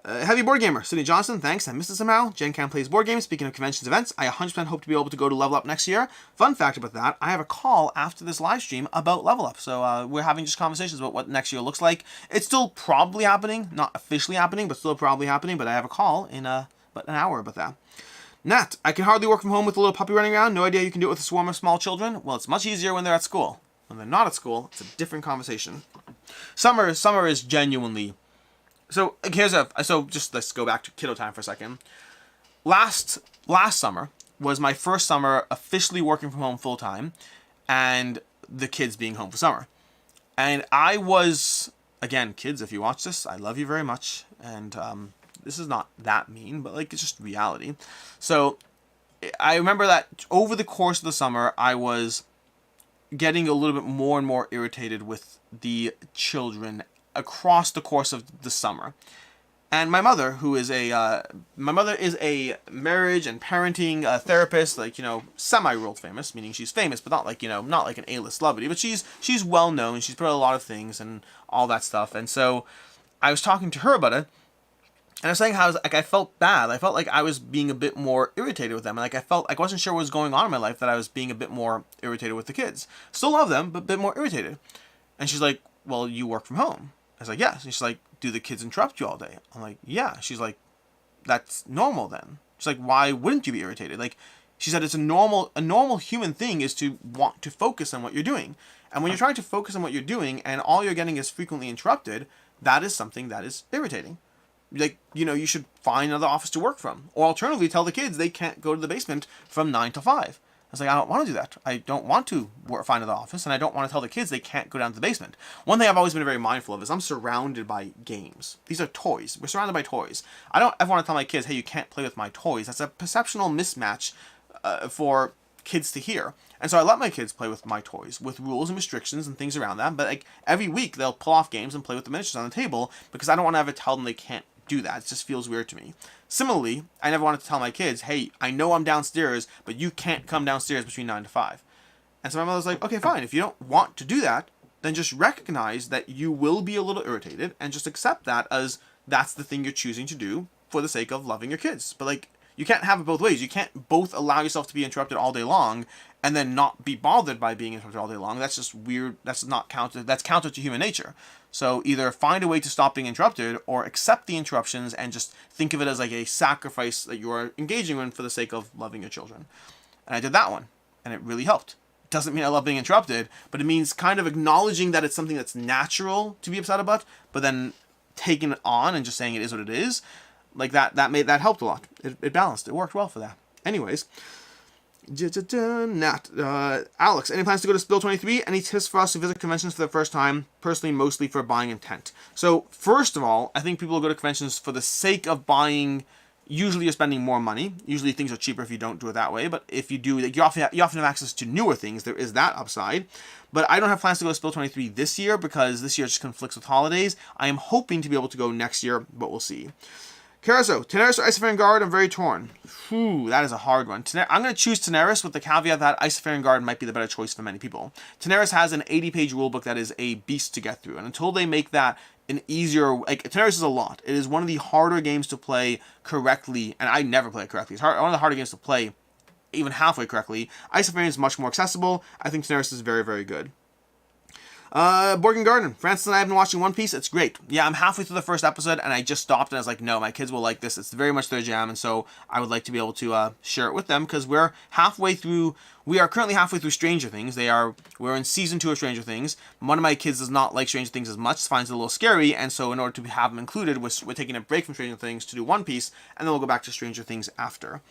Heavy Board Gamer, Sydney Johnson, thanks. I missed it somehow. Gen Cam plays board games. Speaking of conventions events, I 100% hope to be able to go to Level Up next year. Fun fact about that, I have a call after this live stream about Level Up. So we're having just conversations about what next year looks like. It's still probably happening. Not officially happening, but still probably happening. But I have a call in about an hour about that. Nat, I can hardly work from home with a little puppy running around. No idea you can do it with a swarm of small children. Well, it's much easier when they're at school. When they're not at school, it's a different conversation. Summer is genuinely... So let's go back to kiddo time for a second. Last summer was my first summer officially working from home full time, and the kids being home for summer. And I was, again, kids, if you watch this, I love you very much. And this is not that mean, but like it's just reality. So I remember that over the course of the summer, I was getting a little bit more and more irritated with the children across the course of the summer. And my mother, who is a marriage and parenting therapist, like, semi-world famous, meaning she's famous, but not like, not like an A-list celebrity, but she's well known. She's put out a lot of things and all that stuff. And so I was talking to her about it, and I was saying how I felt bad. I felt like I was being a bit more irritated with them. And I felt like I wasn't sure what was going on in my life, that I was being a bit more irritated with the kids. Still love them, but a bit more irritated. And she's like, well, you work from home. I was like, yes. And she's like, do the kids interrupt you all day? I'm like, yeah. She's like, that's normal then. She's like, why wouldn't you be irritated? Like, she said, it's a normal human thing is to want to focus on what you're doing. And when you're trying to focus on what you're doing and all you're getting is frequently interrupted, that is something that is irritating. Like, you should find another office to work from. Or alternatively, tell the kids they can't go to the basement from 9 to 5. I was like, I don't want to do that. I don't want to find another office, and I don't want to tell the kids they can't go down to the basement. One thing I've always been very mindful of is I'm surrounded by games. These are toys. We're surrounded by toys. I don't ever want to tell my kids, hey, you can't play with my toys. That's a perceptual mismatch for kids to hear. And so I let my kids play with my toys, with rules and restrictions and things around that. But like every week, they'll pull off games and play with the miniatures on the table because I don't want to ever tell them they can't do that. It just feels weird to me. Similarly, I never wanted to tell my kids, hey, I know I'm downstairs, but you can't come downstairs between 9 to 5. And so my mother's like, okay, fine. If you don't want to do that, then just recognize that you will be a little irritated and just accept that as that's the thing you're choosing to do for the sake of loving your kids. But like, you can't have it both ways. You can't both allow yourself to be interrupted all day long and then not be bothered by being interrupted all day long. That's just weird. That's counter to human nature. So either find a way to stop being interrupted or accept the interruptions and just think of it as like a sacrifice that you are engaging in for the sake of loving your children. And I did that one, and it really helped. It doesn't mean I love being interrupted, but it means kind of acknowledging that it's something that's natural to be upset about, but then taking it on and just saying it is what it is. Like that helped a lot. It balanced. It worked well for that. Anyways, Nat, Alex, any plans to go to Spill 23? Any tips for us to visit conventions for the first time? Personally, mostly for buying intent. So first of all, I think people will go to conventions for the sake of buying. Usually you're spending more money. Usually things are cheaper if you don't do it that way. But if you do, like, you often have access to newer things. There is that upside. But I don't have plans to go to Spill 23 this year because this year just conflicts with holidays. I am hoping to be able to go next year, but we'll see. Carazo, Teneris or Isofaring Guard? I'm very torn. Whew, that is a hard one. I'm going to choose Teneris with the caveat that Isofaring Guard might be the better choice for many people. Teneris has an 80-page rulebook that is a beast to get through. And until they make that an easier... Like, Teneris is a lot. It is one of the harder games to play correctly. And I never play it correctly. It's one of the harder games to play even halfway correctly. Isofaring is much more accessible. I think Teneris is very, very good. Borgen Garden. Francis and I have been watching One Piece. It's great. Yeah, I'm halfway through the first episode, and I just stopped, and I was like, no, my kids will like this. It's very much their jam, and so I would like to be able to share it with them, because we are currently halfway through Stranger Things. We're in season 2 of Stranger Things. One of my kids does not like Stranger Things as much, finds it a little scary, and so in order to have them included, we're taking a break from Stranger Things to do One Piece, and then we'll go back to Stranger Things after.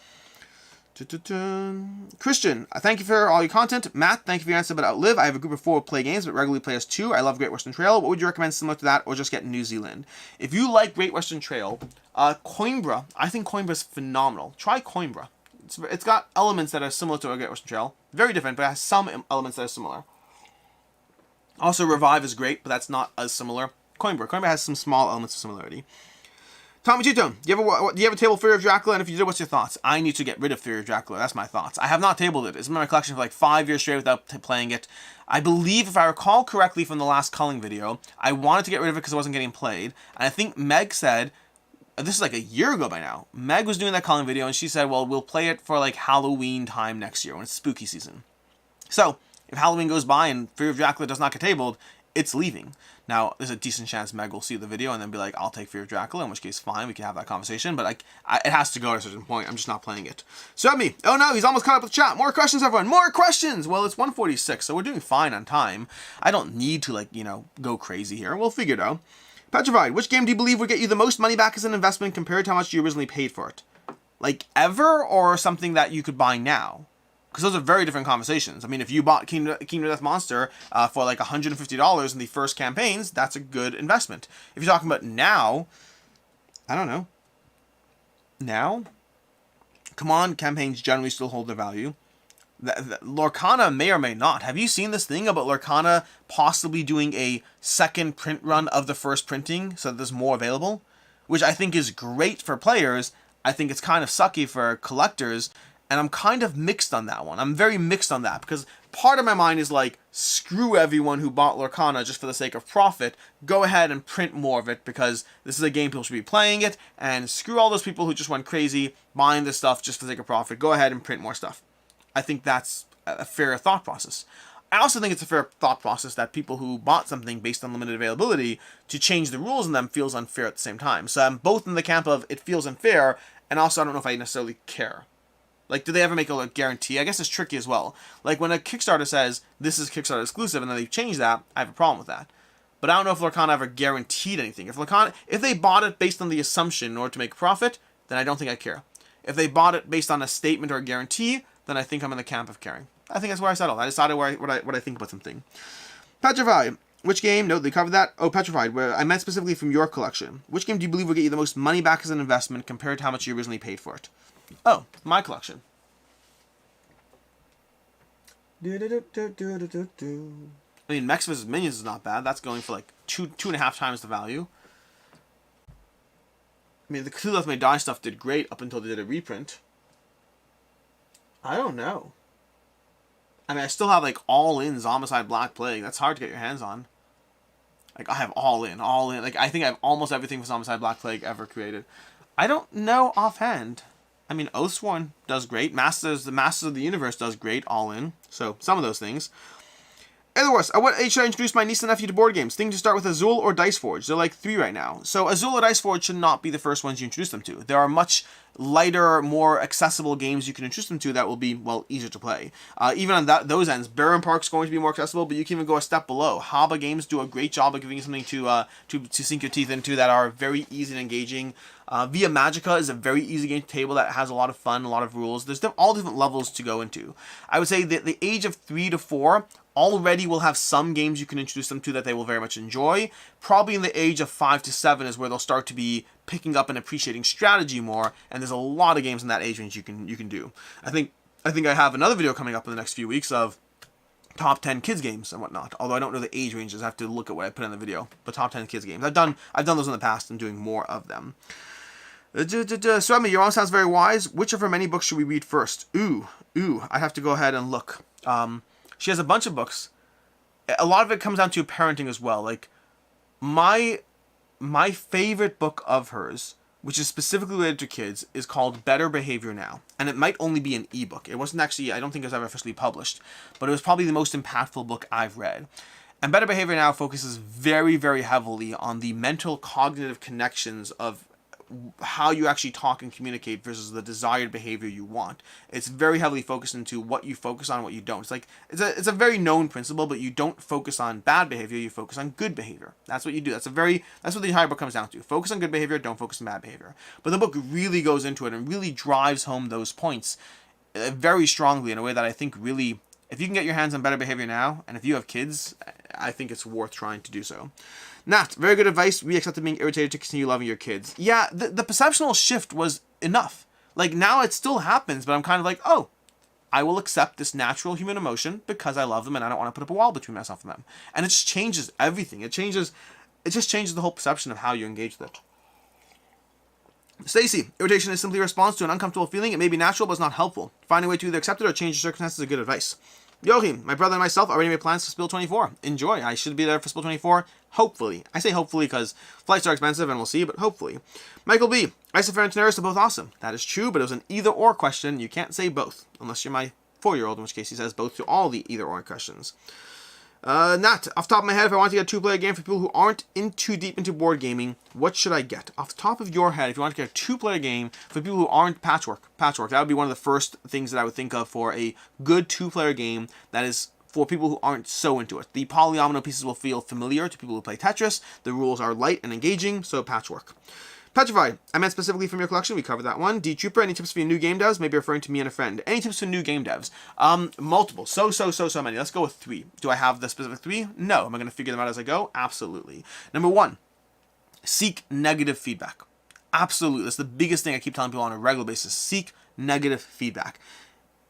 Christian, thank you for all your content. Matt, thank you for your answer about Outlive. I have a group of 4 who play games, but regularly play as 2. I love Great Western Trail. What would you recommend similar to that, or just get New Zealand? If you like Great Western Trail, Coimbra, I think Coimbra is phenomenal. Try Coimbra. It's got elements that are similar to a Great Western Trail. Very different, but it has some elements that are similar. Also, Revive is great, but that's not as similar. Coimbra has some small elements of similarity. Tommy Tito, do you have a table Fear of Dracula? And if you do, what's your thoughts? I need to get rid of Fear of Dracula. That's my thoughts. I have not tabled it. It's been in my collection for like 5 years straight without playing it. I believe, if I recall correctly from the last culling video, I wanted to get rid of it because it wasn't getting played. And I think Meg said, this is like a year ago by now, Meg was doing that culling video and she said, well, we'll play it for like Halloween time next year when it's spooky season. So, if Halloween goes by and Fear of Dracula does not get tabled, it's leaving. Now, there's a decent chance Meg will see the video and then be like, I'll take Fear of Dracula, in which case, fine, we can have that conversation, but it has to go at a certain point. I'm just not playing it. Submy, oh no, he's almost caught up with chat. More questions, everyone. More questions! Well, it's 1:46, so we're doing fine on time. I don't need to, go crazy here. We'll figure it out. Petrified, which game do you believe would get you the most money back as an investment compared to how much you originally paid for it? Like, ever, or something that you could buy now? Because those are very different conversations. I mean, if you bought Kingdom of Death Monster for like $150 in the first campaigns, that's a good investment. If you're talking about now, I don't know. Now? Come on, campaigns generally still hold their value. Lorcana may or may not. Have you seen this thing about Lorcana possibly doing a second print run of the first printing so that there's more available? Which I think is great for players. I think it's kind of sucky for collectors, and I'm kind of mixed on that one. I'm very mixed on that, because part of my mind is like, screw everyone who bought Lorcana just for the sake of profit. Go ahead and print more of it, because this is a game people should be playing it, and screw all those people who just went crazy buying this stuff just for the sake of profit. Go ahead and print more stuff. I think that's a fair thought process. I also think it's a fair thought process that people who bought something based on limited availability, to change the rules in them feels unfair at the same time. So I'm both in the camp of it feels unfair, and also I don't know if I necessarily care. Like, do they ever make a guarantee? I guess it's tricky as well. Like, when a Kickstarter says, this is Kickstarter exclusive, and then they change that, I have a problem with that. But I don't know if Lorcana ever guaranteed anything. If they bought it based on the assumption in order to make a profit, then I don't think I care. If they bought it based on a statement or a guarantee, then I think I'm in the camp of caring. I think that's where I settled. I decided what I think about something. Petrified. Which game? No, they covered that. Oh, Petrified. Where I meant specifically from your collection. Which game do you believe will get you the most money back as an investment compared to how much you originally paid for it? Oh, my collection. I mean, Mechs vs. Minions is not bad. That's going for like two and a half times the value. I mean, the Cthulhu Left May Die stuff did great up until they did a reprint. I don't know. I mean, I still have like All In Zombicide Black Plague. That's hard to get your hands on. Like, I have All In. Like, I think I have almost everything for Zombicide Black Plague ever created. I don't know offhand. I mean, Oathsworn does great. The Masters of the Universe does great, All In. So, some of those things. Either worse, at what age should I introduce my niece and nephew to board games? Think to start with Azul or Dice Forge. They're like 3 right now. So Azul or Dice Forge should not be the first ones you introduce them to. There are much lighter, more accessible games you can introduce them to that will be, well, easier to play. Even on those ends, Baron Park's going to be more accessible, but you can even go a step below. Haba games do a great job of giving you something to sink your teeth into that are very easy and engaging. Via Magica is a very easy game to table that has a lot of fun, a lot of rules. There's all different levels to go into. I would say that the age of 3 to 4 already will have some games you can introduce them to that they will very much enjoy. Probably in the age of 5 to 7 is where they'll start to be picking up and appreciating strategy more, and there's a lot of games in that age range you can do. I think I have another video coming up in the next few weeks of top 10 kids games and whatnot. Although I don't know the age ranges, I have to look at what I put in the video. But top 10 kids games. I've done those in the past and doing more of them. So, I mean, your mom sounds very wise. Which of her many books should we read first? Ooh, I have to go ahead and look. She has a bunch of books. A lot of it comes down to parenting as well. Like, my favorite book of hers, which is specifically related to kids, is called Better Behavior Now. And it might only be an ebook. It wasn't actually, I don't think it was ever officially published. But it was probably the most impactful book I've read. And Better Behavior Now focuses very, very heavily on the mental cognitive connections of how you actually talk and communicate versus the desired behavior you want. It's very heavily focused into what you focus on and what you don't. It's like it's a very known principle, but you don't focus on bad behavior, you focus on good behavior. That's what you do. That's what the entire book comes down to. Focus on good behavior, don't focus on bad behavior. But the book really goes into it and really drives home those points very strongly in a way that I think really, if you can get your hands on Better Behavior Now, and if you have kids, I think it's worth trying to do so. Nat, very good advice. We accepted being irritated to continue loving your kids. Yeah, the perceptual shift was enough. Like, now it still happens, but I'm kind of like, oh, I will accept this natural human emotion because I love them and I don't want to put up a wall between myself and them. And it just changes everything. It just changes the whole perception of how you engage with it. Stacy, irritation is simply a response to an uncomfortable feeling. It may be natural, but it's not helpful. Finding a way to either accept it or change your circumstances is good advice. Joachim, my brother and myself already made plans for Spill 24. Enjoy. I should be there for Spill 24. Hopefully. I say hopefully because flights are expensive and we'll see, but hopefully. Michael B. Isofair and Tenaris are both awesome. That is true, but it was an either-or question. You can't say both, unless you're my 4-year-old, in which case he says both to all the either-or questions. Nat, off the top of my head, if I want to get a 2-player game for people who aren't too deep into board gaming, what should I get? Off the top of your head, if you want to get a 2-player game for people who aren't Patchwork, that would be one of the first things that I would think of for a good 2-player game that is for people who aren't so into it. The polyomino pieces will feel familiar to people who play Tetris. The rules are light and engaging, so Patchwork. Petrified, I meant specifically from your collection. We covered that one. D Trooper, any tips for your new game devs? Maybe referring to me and a friend. Any tips for new game devs? Multiple. So many. Let's go with 3. Do I have the specific 3? No. Am I going to figure them out as I go? Absolutely. Number 1, seek negative feedback. Absolutely. That's the biggest thing I keep telling people on a regular basis. Seek negative feedback.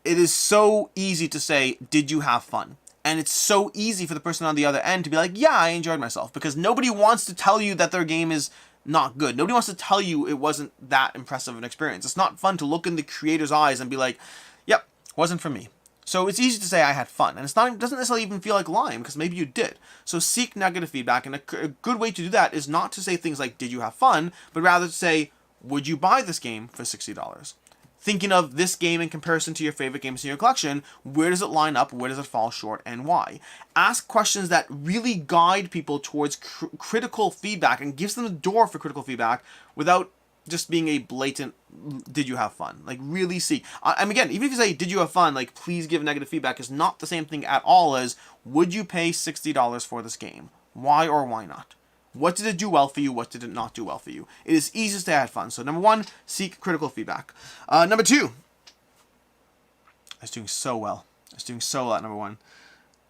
it is so easy to say, did you have fun? And it's so easy for the person on the other end to be like, yeah, I enjoyed myself, because nobody wants to tell you that their game is not good. Nobody wants to tell you it wasn't that impressive an experience. It's not fun to look in the creator's eyes and be like, yep, wasn't for me. So it's easy to say I had fun, and it doesn't necessarily even feel like lying, because maybe you did. So seek negative feedback, and a good way to do that is not to say things like, did you have fun, but rather to say, would you buy this game for $60? Thinking of this game in comparison to your favorite games in your collection, where does it line up, where does it fall short, and why? Ask questions that really guide people towards critical feedback and gives them the door for critical feedback without just being a blatant, did you have fun? Like, really see. And again, even if you say, did you have fun, like, please give negative feedback is not the same thing at all as, would you pay $60 for this game? Why or why not? What did it do well for you? What did it not do well for you? It is easy to say I had fun. So number one, seek critical feedback. Number two, I was doing so well. I was doing so well at number one.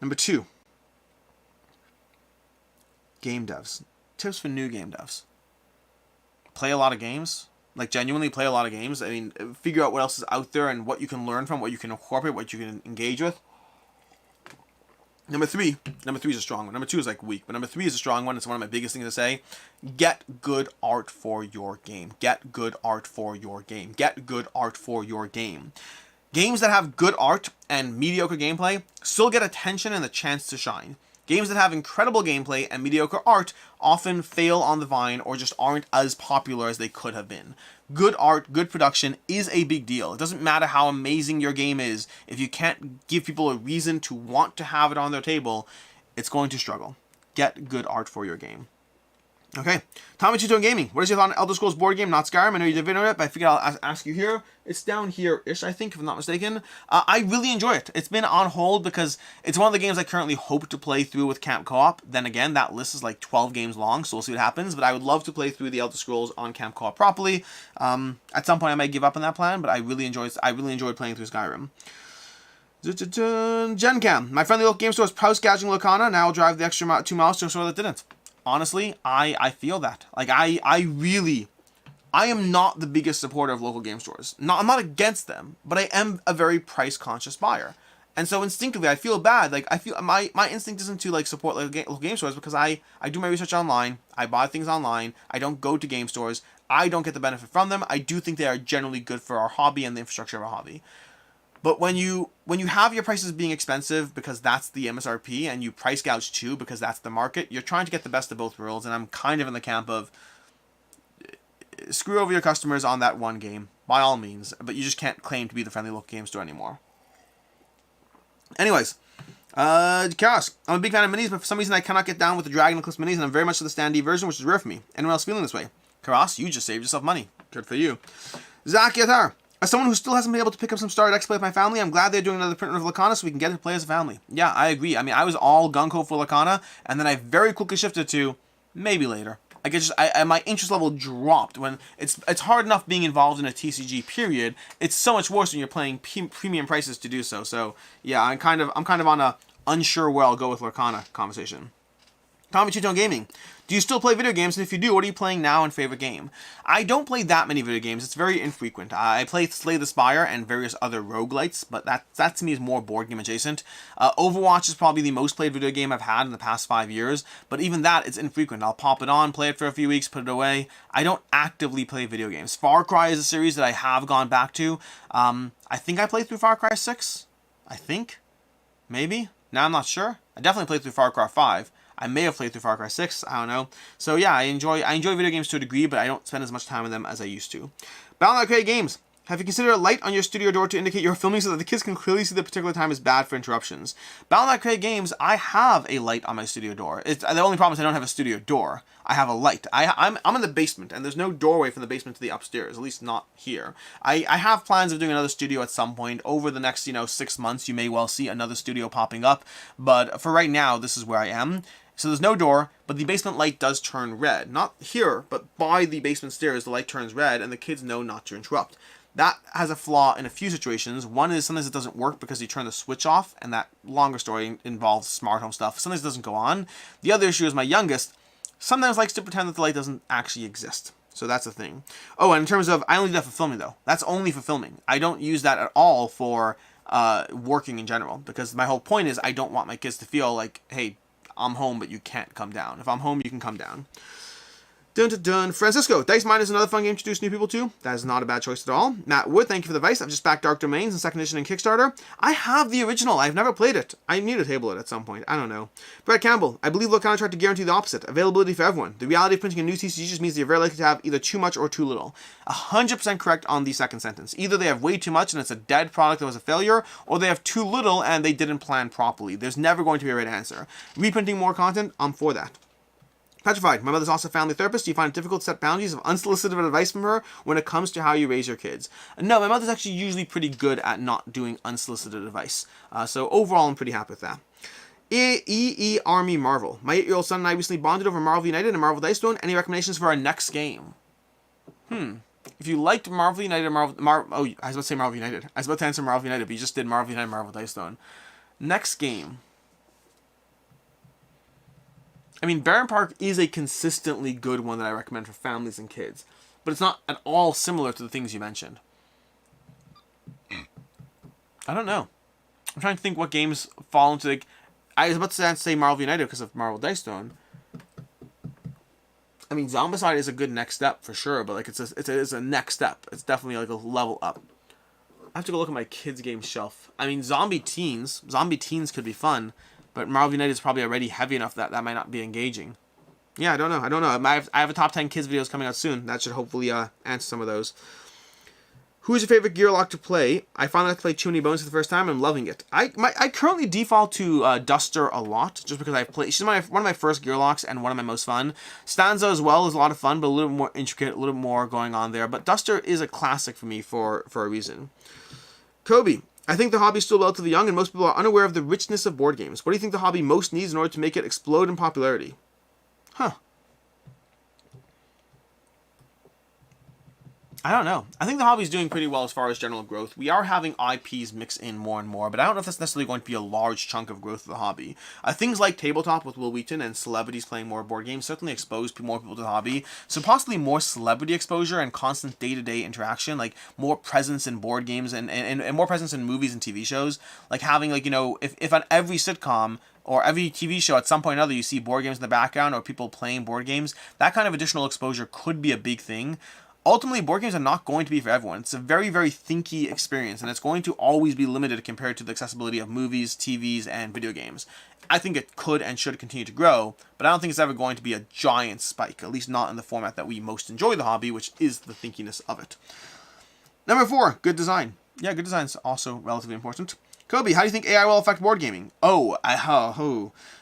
Number two, game devs. Tips for new game devs. Play a lot of games. Like, genuinely play a lot of games. I mean, figure out what else is out there and what you can learn from, what you can incorporate, what you can engage with. Number three is a strong one. Number two is like weak, but number three is a strong one. It's one of my biggest things to say. Get good art for your game. Get good art for your game. Get good art for your game. Games that have good art and mediocre gameplay still get attention and the chance to shine. Games that have incredible gameplay and mediocre art often fail on the vine or just aren't as popular as they could have been. Good art, good production is a big deal. It doesn't matter how amazing your game is. If you can't give people a reason to want to have it on their table, it's going to struggle. Get good art for your game. Okay, Tommy Tuto Gaming. What is your thought on Elder Scrolls board game, not Skyrim? I know you did video on it, but I figured I'll ask you here. It's down here-ish, I think, if I'm not mistaken. I really enjoy it. It's been on hold because it's one of the games I currently hope to play through with Camp Co-op. Then again, that list is like 12 games long, so we'll see what happens. But I would love to play through the Elder Scrolls on Camp Co-op properly. At some point, I might give up on that plan, but I really enjoyed playing through Skyrim. Gen Cam. My friendly local game store is Proust gouging Lacana. Now I'll drive the extra 2 miles to a store that didn't. Honestly, I feel that. Like, I am not the biggest supporter of local game stores. I'm not against them, but I am a very price-conscious buyer. And so instinctively, I feel bad. Like, I feel my instinct isn't to, like, support local game stores because I do my research online. I buy things online. I don't go to game stores. I don't get the benefit from them. I do think they are generally good for our hobby and the infrastructure of our hobby. But when you have your prices being expensive because that's the MSRP and you price gouge too because that's the market, you're trying to get the best of both worlds. And I'm kind of in the camp of screw over your customers on that one game, by all means, but you just can't claim to be the friendly local game store anymore. Anyways, Chaos. I'm a big fan of minis, but for some reason I cannot get down with the Dragon Eclipse minis, and I'm very much to the standee version, which is rare for me. Anyone else feeling this way? Chaos, you just saved yourself money. Good for you. Zach Yatar. As someone who still hasn't been able to pick up some Star X play with my family, I'm glad they're doing another print of Lacana so we can get to play as a family. Yeah, I agree. I mean, I was all gung-ho for Lacana, and then I very quickly shifted to maybe later. My interest level dropped when it's hard enough being involved in a TCG period. It's so much worse when you're playing premium prices to do so. So yeah, I'm kind of on a unsure where I'll go with Lacana conversation. Tommy Cheetone Gaming. Do you still play video games? And if you do, what are you playing now and favorite game? I don't play that many video games. It's very infrequent. I play Slay the Spire and various other roguelites, but that to me is more board game adjacent. Overwatch is probably the most played video game I've had in the past 5 years, but even that, it's infrequent. I'll pop it on, play it for a few weeks, put it away. I don't actively play video games. Far Cry is a series that I have gone back to. I think I played through Far Cry 6. I think. Maybe. Now I'm not sure. I definitely played through Far Cry 5. I may have played through Far Cry 6, I don't know. So yeah, I enjoy video games to a degree, but I don't spend as much time with them as I used to. Battle.Create Games. Have you considered a light on your studio door to indicate you're filming so that the kids can clearly see the particular time is bad for interruptions? Battle.Create Games, I have a light on my studio door. The only problem is I don't have a studio door. I have a light. I'm in the basement, and there's no doorway from the basement to the upstairs, at least not here. I have plans of doing another studio at some point. Over the next, 6 months, you may well see another studio popping up, but for right now, this is where I am. So there's no door, but the basement light does turn red. Not here, but by the basement stairs, the light turns red, and the kids know not to interrupt. That has a flaw in a few situations. One is sometimes it doesn't work because you turn the switch off, and that longer story involves smart home stuff. Sometimes it doesn't go on. The other issue is my youngest sometimes likes to pretend that the light doesn't actually exist. So that's a thing. Oh, and in terms of, I only do that for filming, though. That's only for filming. I don't use that at all for working in general. Because my whole point is I don't want my kids to feel like, hey, I'm home, but you can't come down. If I'm home, you can come down. Dun dun dun. Francisco, Dice Mine is another fun game to introduce new people to. That is not a bad choice at all. Matt Wood, thank you for the advice. I've just backed Dark Domains in 2nd edition and Kickstarter. I have the original. I've never played it. I need to table it at some point. I don't know. Brett Campbell, I believe Locana tried to guarantee the opposite. Availability for everyone. The reality of printing a new TCG just means they're very likely to have either too much or too little. 100% correct on the second sentence. Either they have way too much and it's a dead product that was a failure, or they have too little and they didn't plan properly. There's never going to be a right answer. Reprinting more content, I'm for that. Petrified. My mother's also a family therapist. Do you find it difficult to set boundaries of unsolicited advice from her when it comes to how you raise your kids? No, my mother's actually usually pretty good at not doing unsolicited advice. So overall, I'm pretty happy with that. EE Army Marvel. My 8-year-old son and I recently bonded over Marvel United and Marvel Dice Throne. Any recommendations for our next game? If you liked Marvel United, I was about to say Marvel United. I was about to answer Marvel United, but you just did Marvel United, Marvel Dice Throne. Next game. I mean, Barren Park is a consistently good one that I recommend for families and kids, but it's not at all similar to the things you mentioned. I don't know. I'm trying to think what games fall into the... I was about to say Marvel United because of Marvel Dice Throne. I mean, Zombicide is a good next step for sure, but like it's a next step. It's definitely like a level up. I have to go look at my kids' game shelf. I mean, Zombie Teens could be fun. But Marvel United is probably already heavy enough that might not be engaging. Yeah, I don't know. I have a top 10 kids videos coming out soon. That should hopefully answer some of those. Who is your favorite Gearlock to play? I finally got to play Too Many Bones for the first time. I'm loving it. I currently default to Duster a lot, just because I've played. She's one of my first Gearlocks and one of my most fun. Stanza as well is a lot of fun, but a little more intricate, a little more going on there. But Duster is a classic for me for a reason. Kobe. I think the hobby is still relatively young and most people are unaware of the richness of board games. What do you think the hobby most needs in order to make it explode in popularity? I don't know. I think the hobby is doing pretty well as far as general growth. We are having IPs mix in more and more, but I don't know if that's necessarily going to be a large chunk of growth of the hobby. Things like Tabletop with Will Wheaton and celebrities playing more board games certainly expose more people to the hobby. So possibly more celebrity exposure and constant day-to-day interaction, like more presence in board games and more presence in movies and TV shows. Like having, like, you know, if on every sitcom or every TV show at some point or another you see board games in the background or people playing board games, that kind of additional exposure could be a big thing. Ultimately, board games are not going to be for everyone. It's a very, very thinky experience, and it's going to always be limited compared to the accessibility of movies, TVs, and video games. I think it could and should continue to grow, but I don't think it's ever going to be a giant spike, at least not in the format that we most enjoy the hobby, which is the thinkiness of it. Number 4, good design. Yeah, good design is also relatively important. Kobe, how do you think AI will affect board gaming?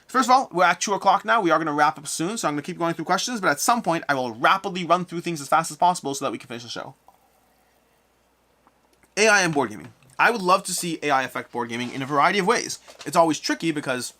First of all, we're at 2 o'clock now. We are going to wrap up soon, so I'm going to keep going through questions, but at some point, I will rapidly run through things as fast as possible so that we can finish the show. AI and board gaming. I would love to see AI affect board gaming in a variety of ways. It's always tricky because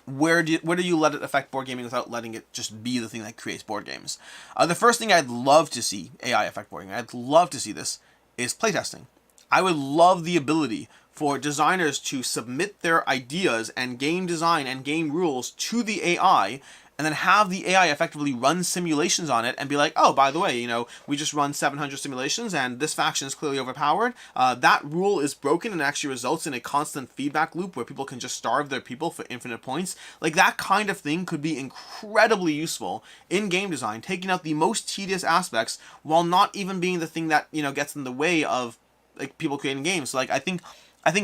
where do you let it affect board gaming without letting it just be the thing that creates board games? The first thing I'd love to see AI affect board gaming, I'd love to see this, is playtesting. I would love the ability for designers to submit their ideas and game design and game rules to the AI and then have the AI effectively run simulations on it and be like, oh, by the way, you know, we just run 700 simulations and this faction is clearly overpowered. That rule is broken and actually results in a constant feedback loop where people can just starve their people for infinite points. Like, that kind of thing could be incredibly useful in game design, taking out the most tedious aspects while not even being the thing that, you know, gets in the way of, like, people creating games. So, like, I think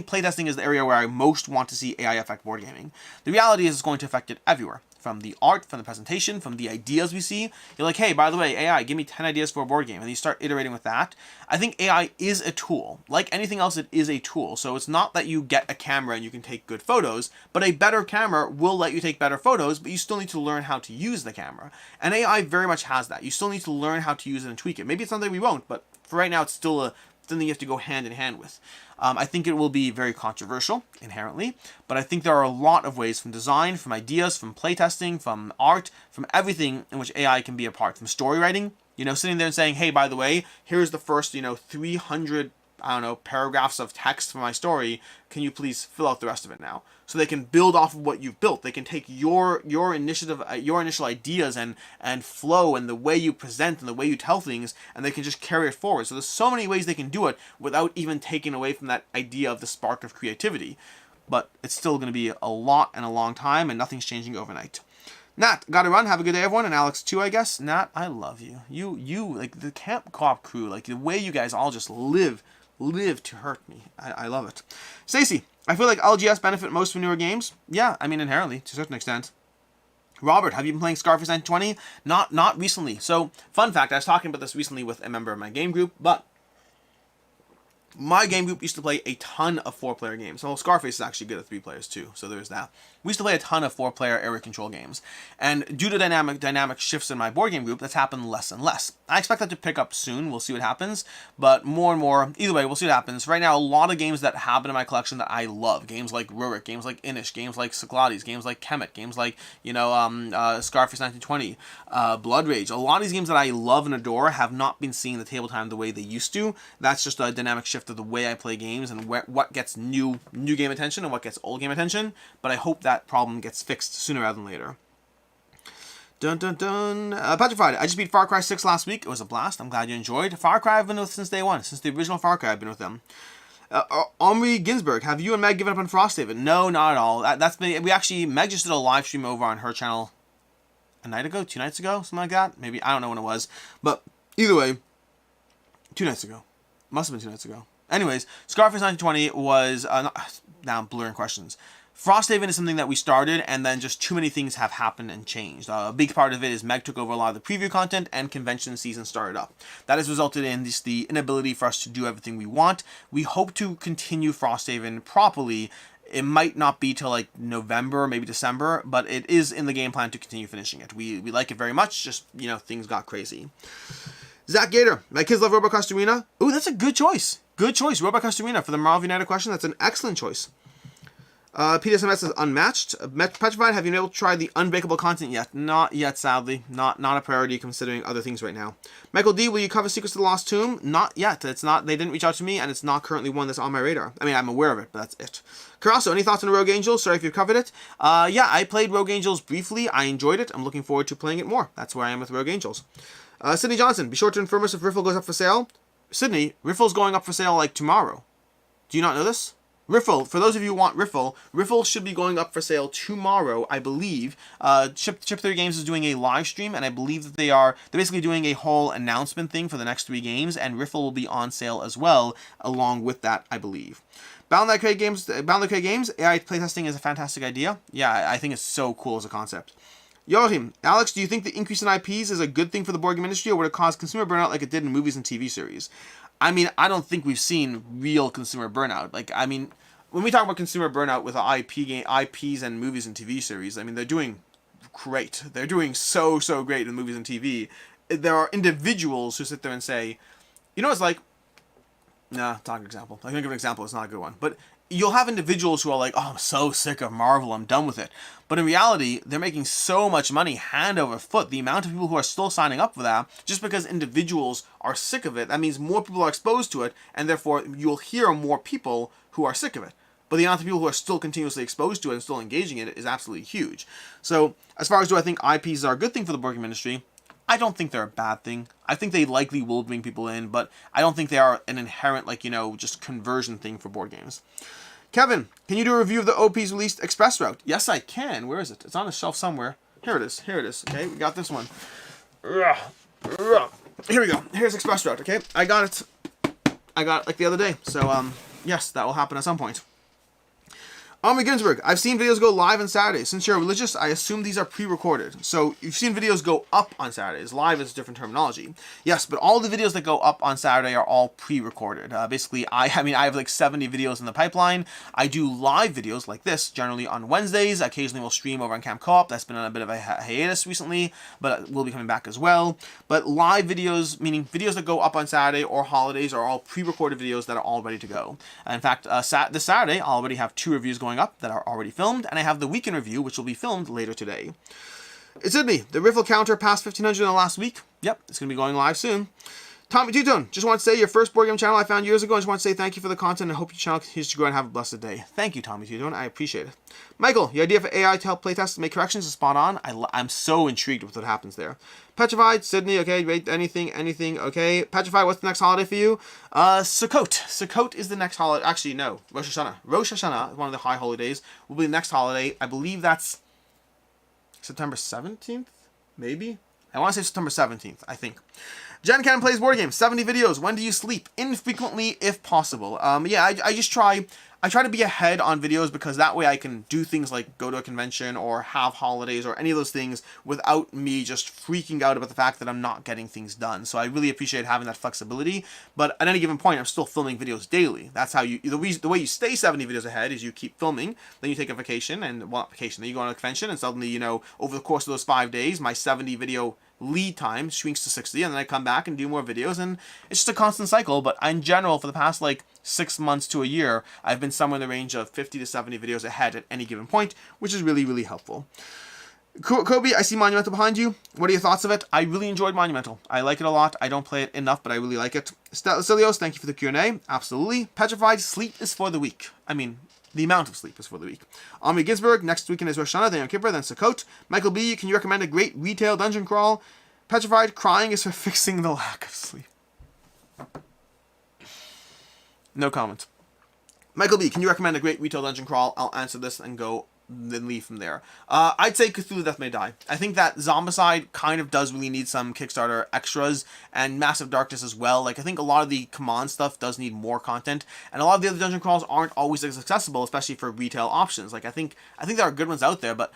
playtesting is the area where I most want to see AI affect board gaming. The reality is it's going to affect it everywhere. From the art, from the presentation, from the ideas we see. You're like, hey, by the way, AI, give me 10 ideas for a board game. And you start iterating with that. I think AI is a tool. Like anything else, it is a tool. So it's not that you get a camera and you can take good photos, but a better camera will let you take better photos, but you still need to learn how to use the camera. And AI very much has that. You still need to learn how to use it and tweak it. Maybe it's something we won't, but for right now, it's still something you have to go hand in hand with. I think it will be very controversial, inherently, but I think there are a lot of ways, from design, from ideas, from playtesting, from art, from everything in which AI can be a part. From story writing, you know, sitting there and saying, hey, by the way, here's the first, 300 I don't know, paragraphs of text for my story. Can you please fill out the rest of it now? So they can build off of what you've built. They can take your initiative, your initial ideas and flow and the way you present and the way you tell things, and they can just carry it forward. So there's so many ways they can do it without even taking away from that idea of the spark of creativity. But it's still going to be a lot and a long time, and nothing's changing overnight. Nat, gotta run. Have a good day, everyone. And Alex, too, I guess. Nat, I love you. You, like, the Camp Co-op crew, like, the way you guys all just live to hurt me. I love it. Stacy, I feel like LGS benefit most from newer games. Yeah, I mean, inherently, to a certain extent. Robert, have you been playing Scarface 920? Not recently. So, fun fact, I was talking about this recently with a member of my game group, but my game group used to play a ton of 4-player games. Well, Scarface is actually good at 3 players too, so there's that. We used to play a ton of 4-player area control games. And due to dynamic shifts in my board game group, that's happened less and less. I expect that to pick up soon. We'll see what happens. But more and more, either way, we'll see what happens. Right now, a lot of games that happen in my collection that I love. Games like Rurik, games like Inish, games like Cyclades, games like Kemet, games like, Scarface 1920, Blood Rage. A lot of these games that I love and adore have not been seeing the table time the way they used to. That's just a dynamic shift of the way I play games and what gets new game attention and what gets old game attention. But I hope that problem gets fixed sooner rather than later. Dun dun dun. Petrified. I just beat Far Cry 6 last week. It was a blast. I'm glad you enjoyed. Far Cry I've been with since day one. Since the original Far Cry I've been with them. Omri Ginsberg, have you and Meg given up on Frosthaven? No, not at all. Meg just did a live stream over on her channel a night ago, 2 nights ago, something like that. Maybe, I don't know when it was. But either way, 2 nights ago. Must have been 2 nights ago. Anyways, Scarface 1920 was, now I'm blurring questions. Frosthaven is something that we started, and then just too many things have happened and changed. A big part of it is Meg took over a lot of the preview content, and convention season started up. That has resulted in the inability for us to do everything we want. We hope to continue Frosthaven properly. It might not be till like November, maybe December, but it is in the game plan to continue finishing it. We like it very much, just, things got crazy. Zach Gator, my kids love Robocust Arena. Ooh, that's a good choice. Good choice, Robocust Arena for the Marvel United question. That's an excellent choice. PDSMS is unmatched. Petrified, have you been able to try the unbreakable content yet? Not yet, sadly. Not a priority considering other things right now. Michael D, will you cover Secrets of the Lost Tomb? Not yet. It's not. They didn't reach out to me, and it's not currently one that's on my radar. I mean, I'm aware of it, but that's it. Carasso, any thoughts on Rogue Angels? Sorry if you've covered it. Yeah, I played Rogue Angels briefly. I enjoyed it. I'm looking forward to playing it more. That's where I am with Rogue Angels. Sydney Johnson, be sure to inform us if Riffle goes up for sale. Sydney, Riffle's going up for sale like tomorrow. Do you not know this? Riffle, for those of you who want Riffle should be going up for sale tomorrow, I believe. Chip Theory Games is doing a live stream, and I believe that they're basically doing a whole announcement thing for the next 3 games, and Riffle will be on sale as well, along with that, I believe. Bound Like Craig Games, AI playtesting is a fantastic idea. Yeah, I think it's so cool as a concept. Joachim, Alex, do you think the increase in IPs is a good thing for the board game industry, or would it cause consumer burnout like it did in movies and TV series? I mean, I don't think we've seen real consumer burnout. Like, I mean, when we talk about consumer burnout with IPs and movies and TV series, I mean, they're doing great. They're doing so great in movies and TV. There are individuals who sit there and say, it's like, nah, it's not a good example. I can give an example, it's not a good one. But you'll have individuals who are like, oh, I'm so sick of Marvel, I'm done with it. But in reality, they're making so much money hand over foot. The amount of people who are still signing up for that, just because individuals are sick of it, that means more people are exposed to it, and therefore you'll hear more people who are sick of it. But the amount of people who are still continuously exposed to it and still engaging in it is absolutely huge. So, as far as do I think IPs are a good thing for the board game industry, I don't think they're a bad thing. I think they likely will bring people in, but I don't think they are an inherent, just conversion thing for board games. Kevin, can you do a review of the OP's released Express Route? Yes, I can. Where is it? It's on a shelf somewhere. Here it is. Okay, we got this one. Here we go. Here's Express Route, okay? I got it like the other day. So, yes, that will happen at some point. Omri Ginsberg, I've seen videos go live on Saturdays. Since you're religious, I assume these are pre-recorded. So you've seen videos go up on Saturdays. Live is a different terminology. Yes, but all the videos that go up on Saturday are all pre-recorded. Basically, I have like 70 videos in the pipeline. I do live videos like this, generally on Wednesdays. Occasionally we'll stream over on Camp Co-op. That's been on a bit of a hiatus recently, but we'll be coming back as well. But live videos, meaning videos that go up on Saturday or holidays, are all pre-recorded videos that are all ready to go. In fact, this Saturday, I'll already have 2 reviews going up that are already filmed, and I have the weekend review, which will be filmed later today. It's Sydney. The Riffle counter passed 1,500 in the last week. Yep, it's going to be going live soon. Tommy Two-Tone, just want to say your first board game channel I found years ago. I just want to say thank you for the content and hope your channel continues to grow and have a blessed day. Thank you, Tommy Two-Tone. I appreciate it. Michael, your idea for AI to help playtest and make corrections is spot on. I'm so intrigued with what happens there. Petrified, Sydney, okay, rate anything, okay. Petrified, what's the next holiday for you? Sukkot. Sukkot is the next holiday. Actually, no, Rosh Hashanah. Rosh Hashanah, one of the high holidays, will be the next holiday. I believe that's September 17th, maybe? I want to say September 17th, I think. Jen Cannon plays board games. 70 videos. When do you sleep? Infrequently, if possible. Yeah, I just try. I try to be ahead on videos because that way I can do things like go to a convention or have holidays or any of those things without me just freaking out about the fact that I'm not getting things done. So I really appreciate having that flexibility. But at any given point, I'm still filming videos daily. That's how the way you stay 70 videos ahead is you keep filming, then you take a vacation, and well, not vacation, then you go on a convention, and suddenly, you know, over the course of those 5 days, my 70 video lead time shrinks to 60, and then I come back and do more videos, and it's just a constant cycle. But in general, for the past like 6 months to a year, I've been somewhere in the range of 50 to 70 videos ahead at any given point, which is really, really helpful. Kobe, I see Monumental behind you. What are your thoughts of it? I really enjoyed Monumental. I like it a lot. I don't play it enough, but I really like it. Stelios, thank you for the Q&A. Absolutely. Petrified, sleep is for the weak. I mean, the amount of sleep is for the week. Ami Ginsburg, next weekend is Rosh Hashanah, then Yom Kippur, then Sukkot. Michael B, can you recommend a great retail dungeon crawl? Petrified, crying is for fixing the lack of sleep. No comment. Michael B, can you recommend a great retail dungeon crawl? I'll answer this and go, then leave from there. I'd say Cthulhu Death May Die. I think that Zombicide kind of does really need some Kickstarter extras, and Massive Darkness as well. Like, I think a lot of the command stuff does need more content, and a lot of the other dungeon crawls aren't always as accessible, especially for retail options. Like, I think there are good ones out there, but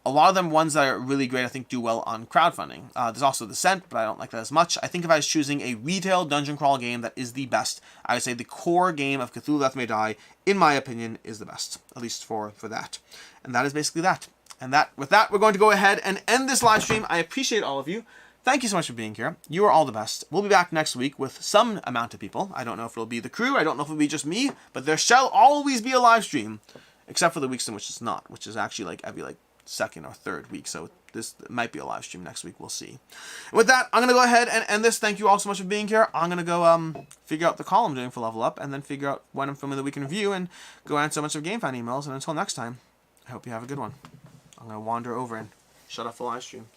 a lot of them, ones that are really great, I think do well on crowdfunding. There's also Descent, but I don't like that as much. I think if I was choosing a retail dungeon crawl game that is the best, I would say the core game of Cthulhu Death May Die, in my opinion, is the best. At least for that. And that is basically that. And with that, we're going to go ahead and end this live stream. I appreciate all of you. Thank you so much for being here. You are all the best. We'll be back next week with some amount of people. I don't know if it'll be the crew. I don't know if it'll be just me. But there shall always be a live stream. Except for the weeks in which it's not. Which is actually like every second or third week. So this might be a live stream next week. We'll see. And with that, I'm going to go ahead and end this. Thank you all so much for being here. I'm going to go figure out the call I'm doing for Level Up. And then figure out when I'm filming the Week in Review. And go answer a bunch of GameFan emails. And until next time, I hope you have a good one. I'm going to wander over and shut off the live stream.